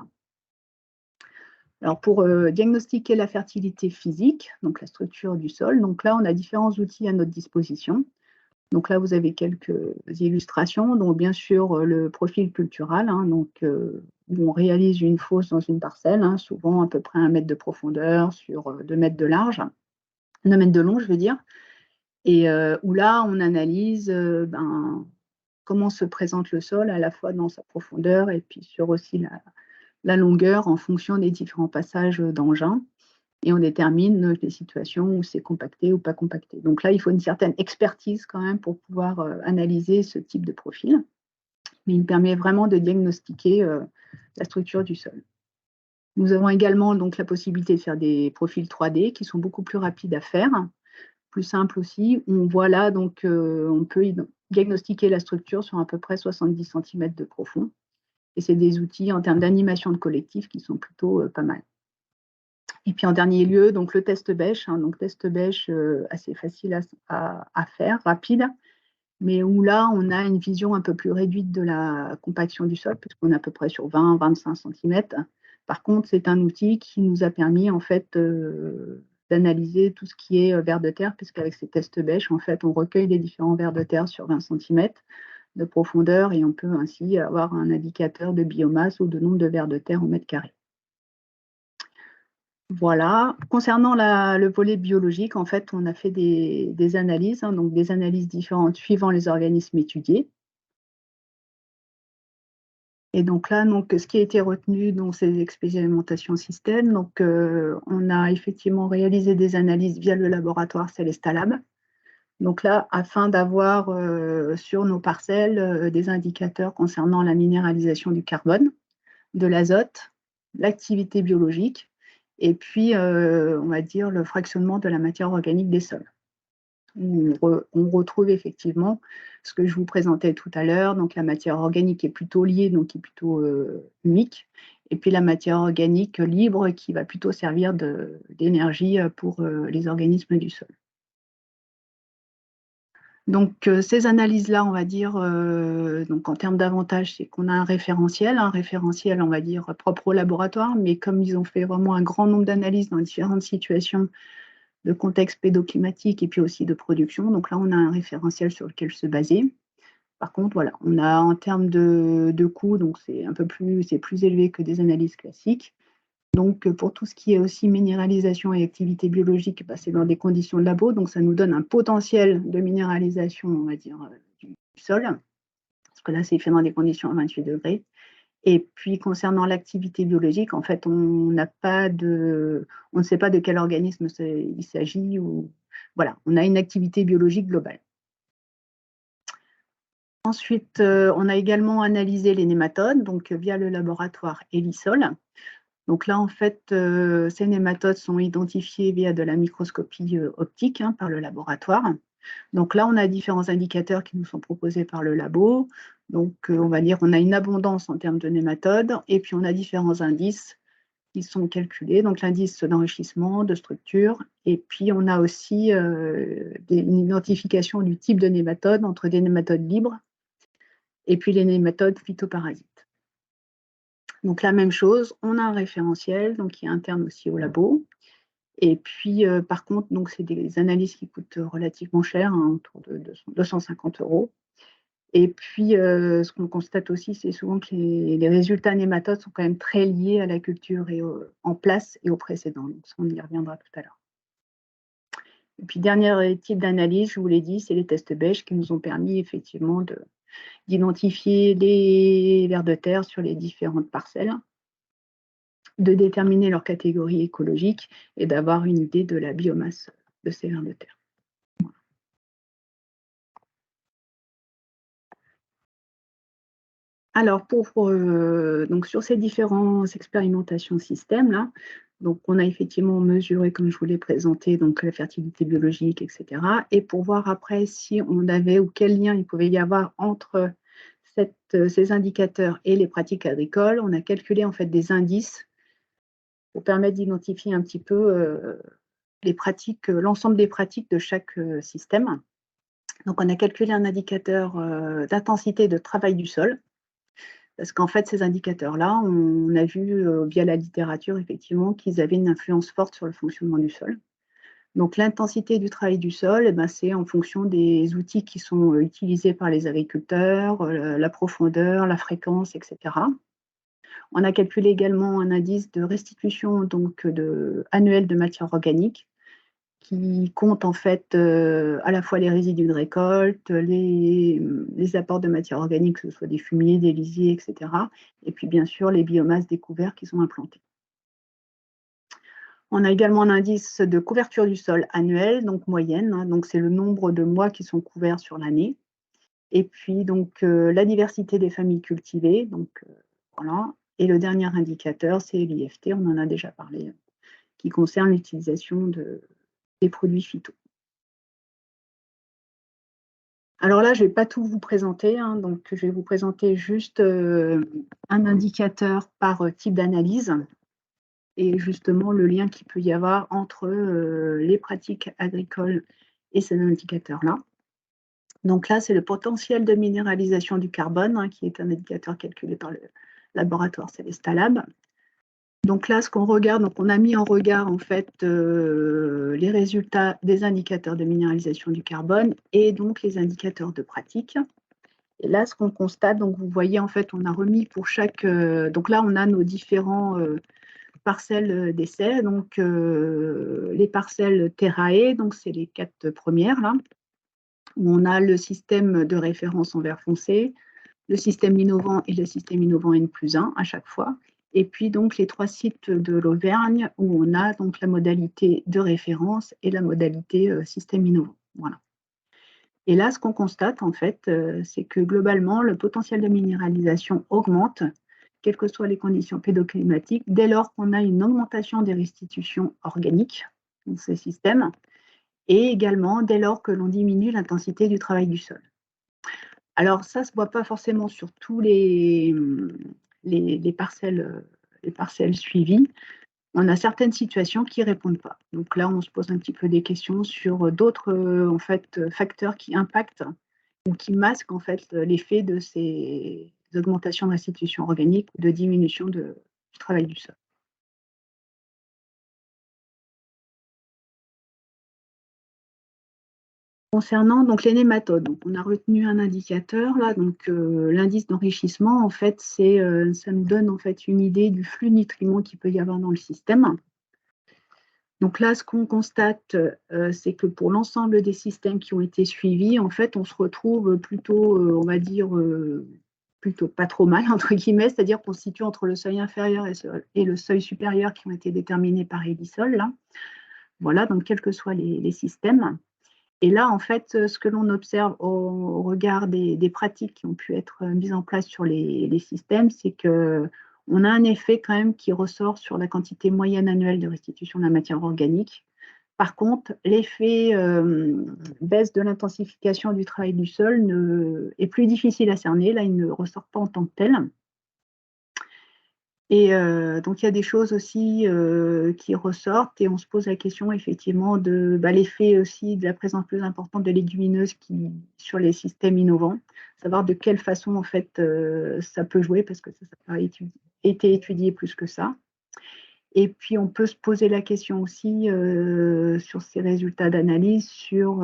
S5: Alors, pour diagnostiquer la fertilité physique, donc la structure du sol, donc là, on a différents outils à notre disposition. Donc là, vous avez quelques illustrations, donc bien sûr le profil cultural, hein, donc, où on réalise une fosse dans une parcelle, hein, souvent à peu près 1 mètre de profondeur sur 2 mètres de large, 2 mètres de long, je veux dire, et où là, on analyse comment se présente le sol, à la fois dans sa profondeur et puis sur aussi la longueur en fonction des différents passages d'engins. Et on détermine les situations où c'est compacté ou pas compacté. Donc là, il faut une certaine expertise quand même pour pouvoir analyser ce type de profil. Mais il permet vraiment de diagnostiquer la structure du sol. Nous avons également donc la possibilité de faire des profils 3D qui sont beaucoup plus rapides à faire, plus simples aussi. On voit là, donc, on peut diagnostiquer la structure sur à peu près 70 cm de profond. Et c'est des outils en termes d'animation de collectif qui sont plutôt pas mal. Et puis en dernier lieu, donc le test bêche, hein, donc test bêche assez facile à faire, rapide, mais où là, on a une vision un peu plus réduite de la compaction du sol, puisqu'on est à peu près sur 20-25 cm. Par contre, c'est un outil qui nous a permis en fait d'analyser tout ce qui est vers de terre, puisqu'avec ces tests bêche, en fait, on recueille les différents vers de terre sur 20 cm de profondeur et on peut ainsi avoir un indicateur de biomasse ou de nombre de vers de terre au mètre carré. Voilà. Concernant le volet biologique, en fait, on a fait des analyses, hein, donc des analyses différentes suivant les organismes étudiés. Et donc là, donc, ce qui a été retenu dans ces expérimentations système, donc, on a effectivement réalisé des analyses via le laboratoire Celestalab. Donc là, afin d'avoir sur nos parcelles des indicateurs concernant la minéralisation du carbone, de l'azote, l'activité biologique, et puis, on va dire, le fractionnement de la matière organique des sols. On retrouve effectivement ce que je vous présentais tout à l'heure, donc la matière organique est plutôt liée, donc qui est plutôt humique, et puis la matière organique libre qui va plutôt servir d'énergie pour les organismes du sol. Donc, ces analyses-là, on va dire, donc en termes d'avantages, c'est qu'on a un référentiel, on va dire, propre au laboratoire, mais comme ils ont fait vraiment un grand nombre d'analyses dans différentes situations de contexte pédoclimatique et puis aussi de production, donc là, on a un référentiel sur lequel se baser. Par contre, voilà, on a en termes de coûts, donc c'est plus élevé que des analyses classiques. Donc, pour tout ce qui est aussi minéralisation et activité biologique, c'est dans des conditions de labo, donc ça nous donne un potentiel de minéralisation, on va dire, du sol, parce que là, c'est fait dans des conditions à 28 degrés. Et puis, concernant l'activité biologique, en fait, on ne sait pas de quel organisme il s'agit. Voilà, on a une activité biologique globale. Ensuite, on a également analysé les nématodes, donc via le laboratoire ELISOL. Donc là, en fait, ces nématodes sont identifiés via de la microscopie optique par le laboratoire. Donc là, on a différents indicateurs qui nous sont proposés par le labo. Donc, on va dire qu'on a une abondance en termes de nématodes, et puis on a différents indices qui sont calculés. Donc, l'indice d'enrichissement, de structure, et puis on a aussi une identification du type de nématode entre des nématodes libres et puis les nématodes phytoparasites. Donc, la même chose, on a un référentiel donc, qui est interne aussi au labo. Et puis, par contre, c'est des analyses qui coûtent relativement cher, autour de 250 €. Et puis, ce qu'on constate aussi, c'est souvent que les résultats nématodes sont quand même très liés à la culture et en place et au précédent. Donc, ça, on y reviendra tout à l'heure. Et puis, dernier type d'analyse, je vous l'ai dit, c'est les tests Bayes qui nous ont permis effectivement d'identifier les vers de terre sur les différentes parcelles, de déterminer leur catégorie écologique et d'avoir une idée de la biomasse de ces vers de terre. Alors, donc sur ces différentes expérimentations systèmes, là, donc on a effectivement mesuré, comme je vous l'ai présenté, donc la fertilité biologique, etc. Et pour voir après si on avait ou quel lien il pouvait y avoir entre ces indicateurs et les pratiques agricoles, on a calculé en fait des indices pour permettre d'identifier un petit peu les pratiques, l'ensemble des pratiques de chaque système. Donc, on a calculé un indicateur d'intensité de travail du sol. Parce qu'en fait, ces indicateurs-là, on a vu via la littérature, effectivement, qu'ils avaient une influence forte sur le fonctionnement du sol. Donc, l'intensité du travail du sol, c'est en fonction des outils qui sont utilisés par les agriculteurs, la profondeur, la fréquence, etc. On a calculé également un indice de restitution annuelle de matière organique qui compte en fait à la fois les résidus de récolte, les apports de matière organique, que ce soit des fumiers, des lisiers, etc. Et puis bien sûr les biomasses découvertes qui sont implantées. On a également un indice de couverture du sol annuel, donc moyenne, donc c'est le nombre de mois qui sont couverts sur l'année. Et puis donc la diversité des familles cultivées, donc voilà. Et le dernier indicateur, c'est l'IFT, on en a déjà parlé, qui concerne l'utilisation des produits phyto. Alors là, je ne vais pas tout vous présenter, donc je vais vous présenter juste un indicateur par type d'analyse et justement le lien qu'il peut y avoir entre les pratiques agricoles et ces indicateurs-là. Donc là, c'est le potentiel de minéralisation du carbone, qui est un indicateur calculé par le laboratoire Celesta Lab. Donc là, ce qu'on regarde, donc on a mis en regard en fait les résultats des indicateurs de minéralisation du carbone et donc les indicateurs de pratique. Et là, ce qu'on constate, donc vous voyez en fait, on a remis pour chaque. Donc là, on a nos différents parcelles d'essai. Donc les parcelles Terrae, donc c'est les 4 premières là, où on a le système de référence en vert foncé, le système innovant et le système innovant N+1 à chaque fois. Et puis donc les 3 sites de l'Auvergne où on a donc la modalité de référence et la modalité système innovant. Voilà. Et là, ce qu'on constate en fait, c'est que globalement, le potentiel de minéralisation augmente, quelles que soient les conditions pédoclimatiques, dès lors qu'on a une augmentation des restitutions organiques dans ces systèmes, et également dès lors que l'on diminue l'intensité du travail du sol. Alors ça ne se voit pas forcément sur tous les parcelles suivies. On a certaines situations qui ne répondent pas. Donc là, on se pose un petit peu des questions sur d'autres facteurs qui impactent ou qui masquent en fait l'effet de ces augmentations de restitution organique ou de diminution du travail du sol. Concernant donc les nématodes, donc on a retenu un indicateur là, donc l'indice d'enrichissement en fait ça nous donne en fait une idée du flux de nutriments qu'il peut y avoir dans le système. Donc là, ce qu'on constate, c'est que pour l'ensemble des systèmes qui ont été suivis, en fait, on se retrouve plutôt, on va dire, plutôt pas trop mal, entre guillemets, c'est-à-dire qu'on se situe entre le seuil inférieur et le seuil supérieur qui ont été déterminés par Edisol, là. Voilà, donc quels que soient les systèmes. Et là, en fait, ce que l'on observe au regard des pratiques qui ont pu être mises en place sur les systèmes, c'est qu'on a un effet quand même qui ressort sur la quantité moyenne annuelle de restitution de la matière organique. Par contre, l'effet baisse de l'intensification du travail du sol est plus difficile à cerner. Là, il ne ressort pas en tant que tel. Et donc, il y a des choses aussi qui ressortent et on se pose la question effectivement de l'effet aussi de la présence plus importante de légumineuses sur les systèmes innovants, savoir de quelle façon en fait ça peut jouer parce que ça n'a pas été étudié plus que ça. Et puis, on peut se poser la question aussi sur ces résultats d'analyse, sur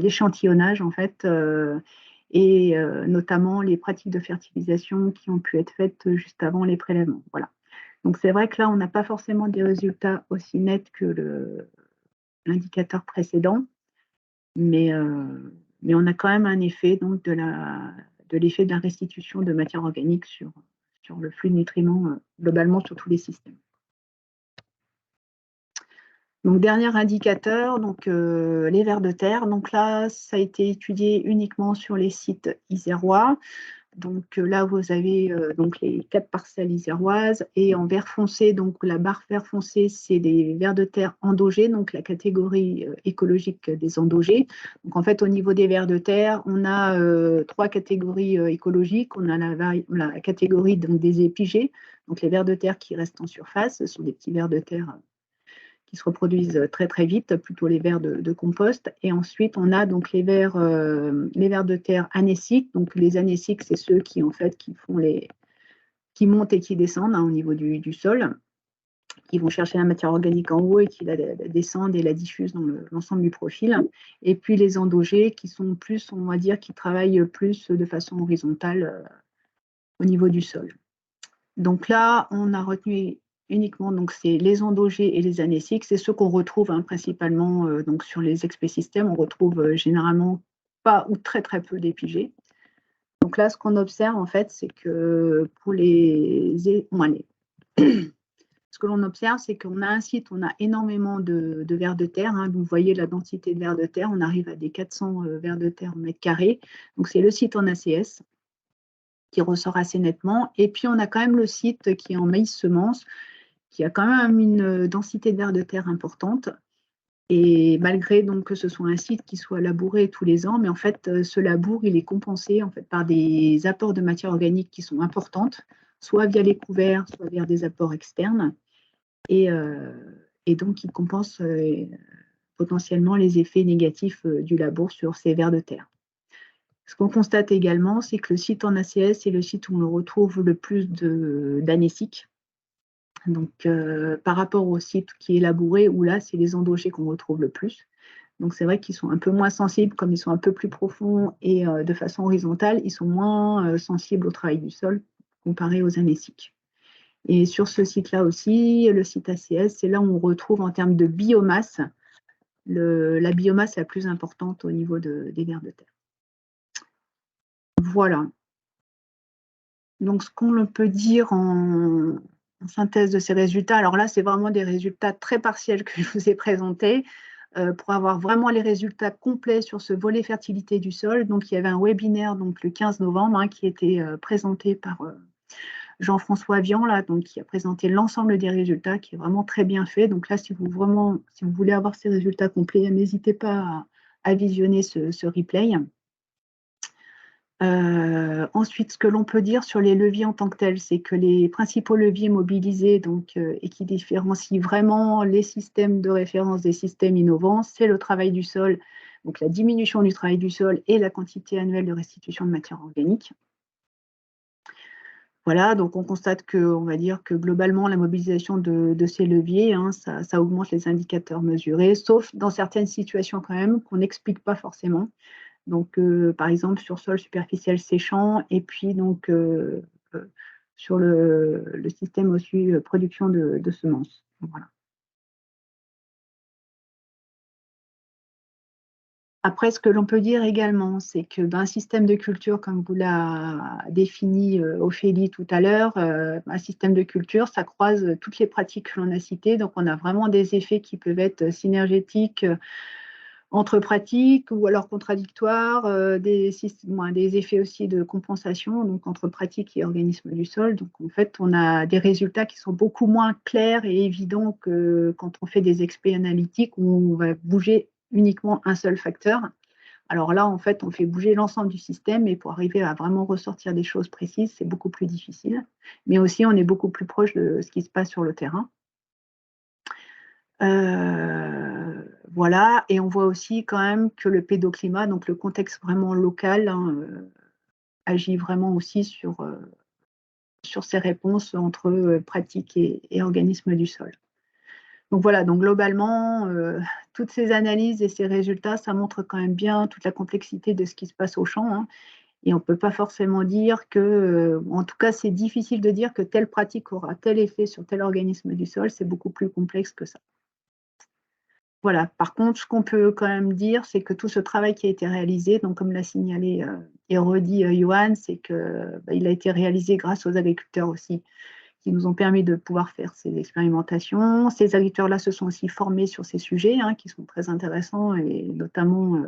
S5: l'échantillonnage, en fait, et notamment les pratiques de fertilisation qui ont pu être faites juste avant les prélèvements. Voilà. Donc, c'est vrai que là, on n'a pas forcément des résultats aussi nets que l'indicateur précédent, mais on a quand même un effet donc, de l'effet de la restitution de matière organique sur le flux de nutriments globalement sur tous les systèmes. Donc, dernier indicateur, donc, les vers de terre. Donc là, ça a été étudié uniquement sur les sites isérois. Donc là, vous avez donc les 4 parcelles iséroises. Et en vert foncé, donc la barre vert foncé, c'est des vers de terre endogés, donc la catégorie écologique des endogés. Donc en fait, au niveau des vers de terre, on a 3 catégories écologiques. On a la catégorie donc, des épigés, donc les vers de terre qui restent en surface. Ce sont des petits vers de terre qui se reproduisent très très vite, plutôt les vers de compost. Et ensuite, on a donc les vers de terre anéciques. Donc les anéciques, c'est ceux qui en fait qui montent et qui descendent au niveau du sol, qui vont chercher la matière organique en haut et qui la descendent et la diffusent dans l'ensemble du profil. Et puis les endogés qui sont plus, on va dire, qui travaillent plus de façon horizontale au niveau du sol. Donc là, on a retenu uniquement donc c'est les endogés et les anéciques, c'est ceux qu'on retrouve principalement donc sur les expésystèmes. On retrouve généralement pas ou très très peu d'épigés. Donc là, ce qu'on observe en fait, c'est que pour ce que l'on observe, c'est qu'on a un site, on a énormément de vers de terre. Vous voyez la densité de vers de terre, on arrive à des 400 vers de terre au mètre carré. Donc c'est le site en ACS qui ressort assez nettement. Et puis on a quand même le site qui est en maïs semence, qui a quand même une densité de vers de terre importante. Et malgré donc que ce soit un site qui soit labouré tous les ans, mais en fait, ce labour, il est compensé en fait par des apports de matière organique qui sont importantes, soit via les couverts, soit via des apports externes. Et donc, il compense potentiellement les effets négatifs du labour sur ces vers de terre. Ce qu'on constate également, c'est que le site en ACS est le site où on retrouve le plus d'anéciques. Donc, par rapport au site qui est labouré, où là, c'est les endogés qu'on retrouve le plus. Donc, c'est vrai qu'ils sont un peu moins sensibles, comme ils sont un peu plus profonds et de façon horizontale, ils sont moins sensibles au travail du sol comparé aux anéciques. Et sur ce site-là aussi, le site ACS, c'est là où on retrouve en termes de biomasse, la biomasse la plus importante au niveau des vers de terre. Voilà. Donc, ce qu'on peut dire en synthèse de ces résultats, alors là, c'est vraiment des résultats très partiels que je vous ai présentés. Pour avoir vraiment les résultats complets sur ce volet fertilité du sol, donc il y avait un webinaire donc, le 15 novembre qui était présenté par Jean-François Vian, là, donc, qui a présenté l'ensemble des résultats, qui est vraiment très bien fait. Donc là, si vous voulez avoir ces résultats complets, n'hésitez pas à visionner ce replay. Ensuite, ce que l'on peut dire sur les leviers en tant que tels, c'est que les principaux leviers mobilisés donc, et qui différencient vraiment les systèmes de référence des systèmes innovants, c'est le travail du sol, donc la diminution du travail du sol et la quantité annuelle de restitution de matière organique. Voilà, donc on constate on va dire que globalement, la mobilisation de ces leviers, ça augmente les indicateurs mesurés, sauf dans certaines situations quand même qu'on n'explique pas forcément. Donc, par exemple, sur sol superficiel séchant, et puis donc sur le système aussi production de semences. Voilà. Après, ce que l'on peut dire également, c'est que d'un système de culture, comme vous l'a défini Ophélie tout à l'heure, un système de culture, ça croise toutes les pratiques que l'on a citées. Donc, on a vraiment des effets qui peuvent être synergétiques entre pratiques ou alors contradictoires, des effets aussi de compensation, donc entre pratiques et organismes du sol. Donc, en fait, on a des résultats qui sont beaucoup moins clairs et évidents que quand on fait des expés analytiques où on va bouger uniquement un seul facteur. Alors là, en fait, on fait bouger l'ensemble du système et pour arriver à vraiment ressortir des choses précises, c'est beaucoup plus difficile. Mais aussi, on est beaucoup plus proche de ce qui se passe sur le terrain. Voilà, et on voit aussi quand même que le pédoclimat, donc le contexte vraiment local, agit vraiment aussi sur ces réponses entre pratiques et organismes du sol. Donc voilà, donc globalement, toutes ces analyses et ces résultats, ça montre quand même bien toute la complexité de ce qui se passe au champ. Hein. Et on ne peut pas forcément dire que, en tout cas, c'est difficile de dire que telle pratique aura tel effet sur tel organisme du sol. C'est beaucoup plus complexe que ça. Voilà. Par contre, ce qu'on peut quand même dire, c'est que tout ce travail qui a été réalisé, donc comme l'a signalé et redit Johan, c'est qu'il a été réalisé grâce aux agriculteurs aussi, qui nous ont permis de pouvoir faire ces expérimentations. Ces agriculteurs-là se sont aussi formés sur ces sujets, hein, qui sont très intéressants et notamment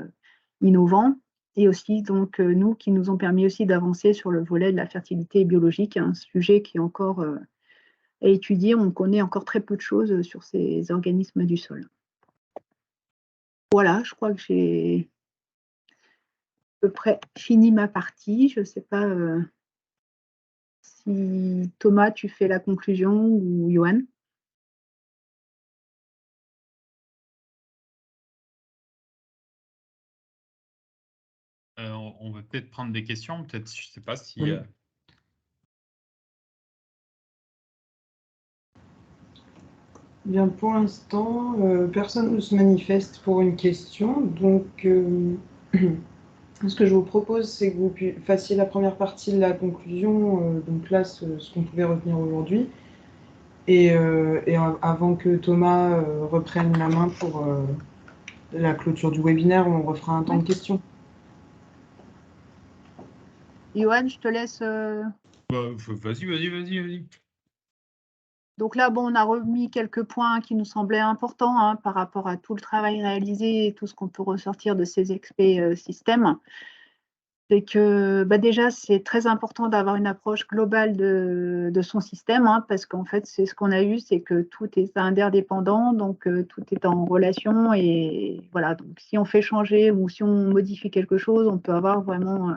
S5: innovants. Et aussi, donc, nous, qui nous ont permis aussi d'avancer sur le volet de la fertilité biologique, un sujet qui est encore à étudier. On connaît encore très peu de choses sur ces organismes du sol. Voilà, je crois que j'ai à peu près fini ma partie. Je ne sais pas si Thomas, tu fais la conclusion ou Johan.
S4: On va peut-être prendre des questions, peut-être, je ne sais pas si...
S2: Oui. Bien, pour l'instant, personne ne se manifeste pour une question. Donc, ce que je vous propose, c'est que vous fassiez la première partie de la conclusion, donc là, ce qu'on pouvait retenir aujourd'hui. Et avant que Thomas reprenne la main pour la clôture du webinaire, on refera un temps de questions.
S5: Johan, je te laisse.
S4: Vas-y.
S5: Donc là, bon, on a remis quelques points qui nous semblaient importants hein, par rapport à tout le travail réalisé et tout ce qu'on peut ressortir de ces expés systèmes. C'est que déjà, c'est très important d'avoir une approche globale de son système, hein, parce qu'en fait, c'est ce qu'on a eu, c'est que tout est interdépendant, donc tout est en relation. Et voilà, donc si on fait changer ou si on modifie quelque chose, on peut avoir vraiment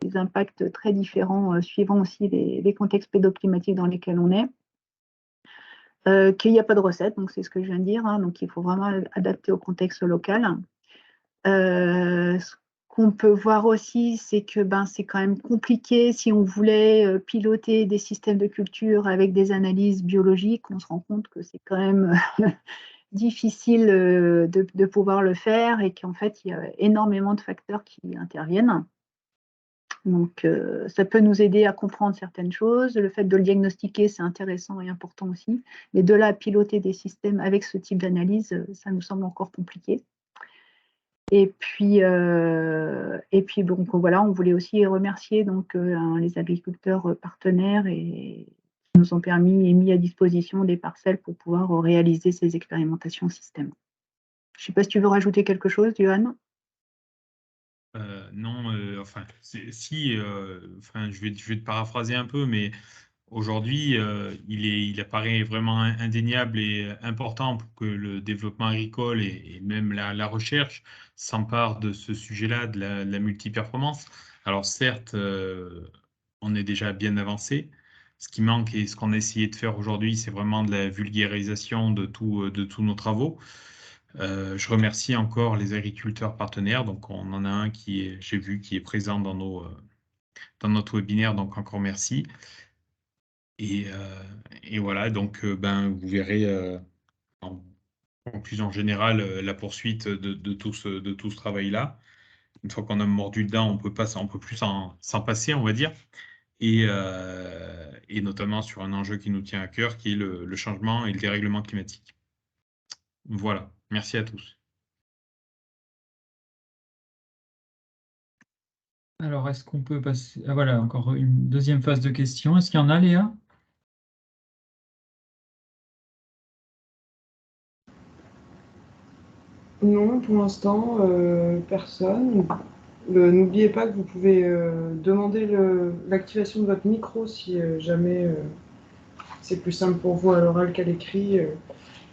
S5: des impacts très différents suivant aussi les contextes pédoclimatiques dans lesquels on est. Qu'il n'y a pas de recette, donc c'est ce que je viens de dire, hein, donc il faut vraiment adapter au contexte local. Ce qu'on peut voir aussi, c'est que c'est quand même compliqué si on voulait piloter des systèmes de culture avec des analyses biologiques, on se rend compte que c'est quand même difficile de pouvoir le faire et qu'en fait, il y a énormément de facteurs qui interviennent. Donc, ça peut nous aider à comprendre certaines choses. Le fait de le diagnostiquer, c'est intéressant et important aussi. Mais de là à piloter des systèmes avec ce type d'analyse, ça nous semble encore compliqué. Et puis donc, voilà, on voulait aussi remercier donc, les agriculteurs partenaires et qui nous ont permis et mis à disposition des parcelles pour pouvoir réaliser ces expérimentations système. Je ne sais pas si tu veux rajouter quelque chose, Johan.
S4: Non, enfin, je vais te paraphraser un peu, mais aujourd'hui, il apparaît vraiment indéniable et important pour que le développement agricole et même la recherche s'emparent de ce sujet-là, de la multiperformance. Alors certes, on est déjà bien avancé. Ce qui manque et ce qu'on a essayé de faire aujourd'hui, c'est vraiment de la vulgarisation de tous nos travaux. Je remercie encore les agriculteurs partenaires. Donc, on en a un j'ai vu, qui est présent dans notre webinaire. Donc, encore merci. Et voilà, donc, vous verrez en conclusion générale la poursuite de tout ce travail-là. Une fois qu'on a mordu dedans, on peut plus s'en passer, on va dire. Et notamment sur un enjeu qui nous tient à cœur, qui est le changement et le dérèglement climatique. Voilà, merci à tous.
S1: Alors, est-ce qu'on peut passer... Ah, voilà, encore une deuxième phase de questions. Est-ce qu'il y en a, Léa?
S2: Non, pour l'instant, personne. N'oubliez pas que vous pouvez demander l'activation de votre micro si jamais c'est plus simple pour vous à l'oral qu'à l'écrit.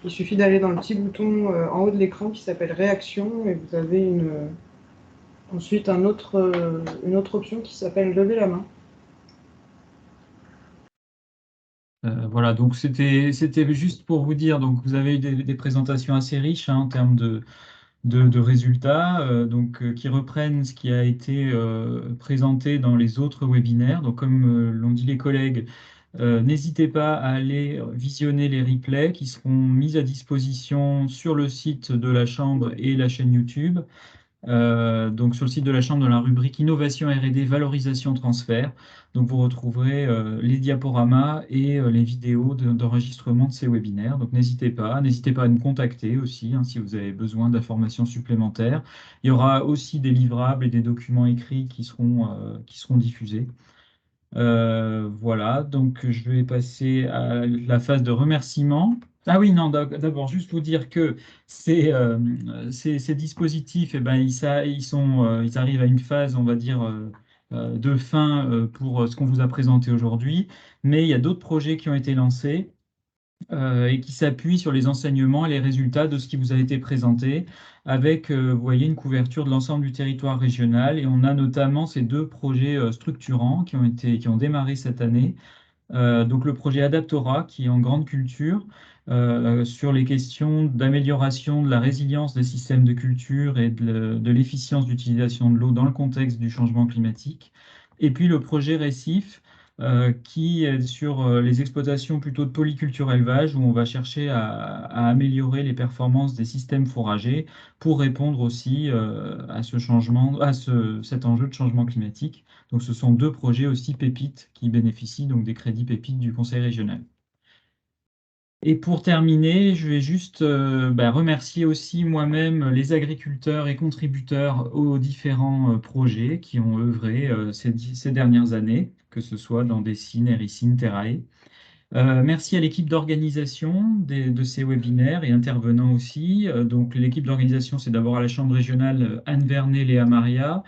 S2: Il suffit d'aller dans le petit bouton en haut de l'écran qui s'appelle Réaction et vous avez ensuite une autre option qui s'appelle Lever la main.
S1: Voilà, donc c'était juste pour vous dire, donc vous avez eu des présentations assez riches, hein, en termes de résultats, qui reprennent ce qui a été présenté dans les autres webinaires. Donc comme l'ont dit les collègues, n'hésitez pas à aller visionner les replays qui seront mis à disposition sur le site de la Chambre et la chaîne YouTube. Donc sur le site de la Chambre, dans la rubrique Innovation R&D, Valorisation Transfert. Donc vous retrouverez les diaporamas et les vidéos d'enregistrement de ces webinaires. Donc n'hésitez pas à nous contacter aussi, hein, si vous avez besoin d'informations supplémentaires. Il y aura aussi des livrables et des documents écrits qui seront diffusés. Voilà, donc je vais passer à la phase de remerciement. Ah oui, non, d'abord, juste vous dire que ces dispositifs, eh ben, ils arrivent à une phase, on va dire, de fin pour ce qu'on vous a présenté aujourd'hui, mais il y a d'autres projets qui ont été lancés et qui s'appuie sur les enseignements et les résultats de ce qui vous a été présenté, avec, vous voyez, une couverture de l'ensemble du territoire régional. Et on a notamment ces deux projets structurants qui ont démarré cette année. Donc le projet Adaptora, qui est en grande culture, sur les questions d'amélioration de la résilience des systèmes de culture et de l'efficience d'utilisation de l'eau dans le contexte du changement climatique. Et puis le projet Récif, qui est sur les exploitations plutôt de polyculture élevage, où on va chercher à améliorer les performances des systèmes fourragers pour répondre aussi à cet enjeu de changement climatique. Donc ce sont deux projets aussi pépites qui bénéficient donc des crédits pépites du Conseil régional. Et pour terminer, je vais juste remercier aussi moi-même les agriculteurs et contributeurs aux différents projets qui ont œuvré ces dernières années, que ce soit dans Dessine, Hérissine, Terrae. Merci à l'équipe d'organisation de ces webinaires et intervenants aussi. Donc l'équipe d'organisation, c'est d'abord à la Chambre régionale Anne Vernet, Léa Maria.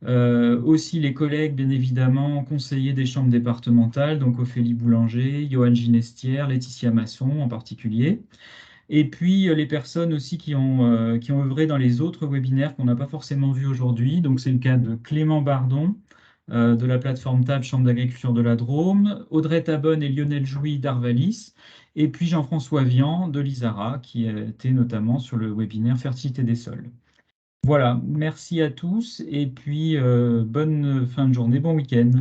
S1: Aussi les collègues, bien évidemment, conseillers des chambres départementales, donc Ophélie Boulanger, Johan Ginestière, Laetitia Masson en particulier. Et puis les personnes aussi qui ont œuvré dans les autres webinaires qu'on n'a pas forcément vus aujourd'hui. Donc c'est le cas de Clément Bardon, de la plateforme TAB Chambre d'agriculture de la Drôme, Audrey Tabonne et Lionel Jouy d'Arvalis, et puis Jean-François Vian de l'ISARA, qui était notamment sur le webinaire Fertilité des sols. Voilà, merci à tous et puis bonne fin de journée, bon week-end.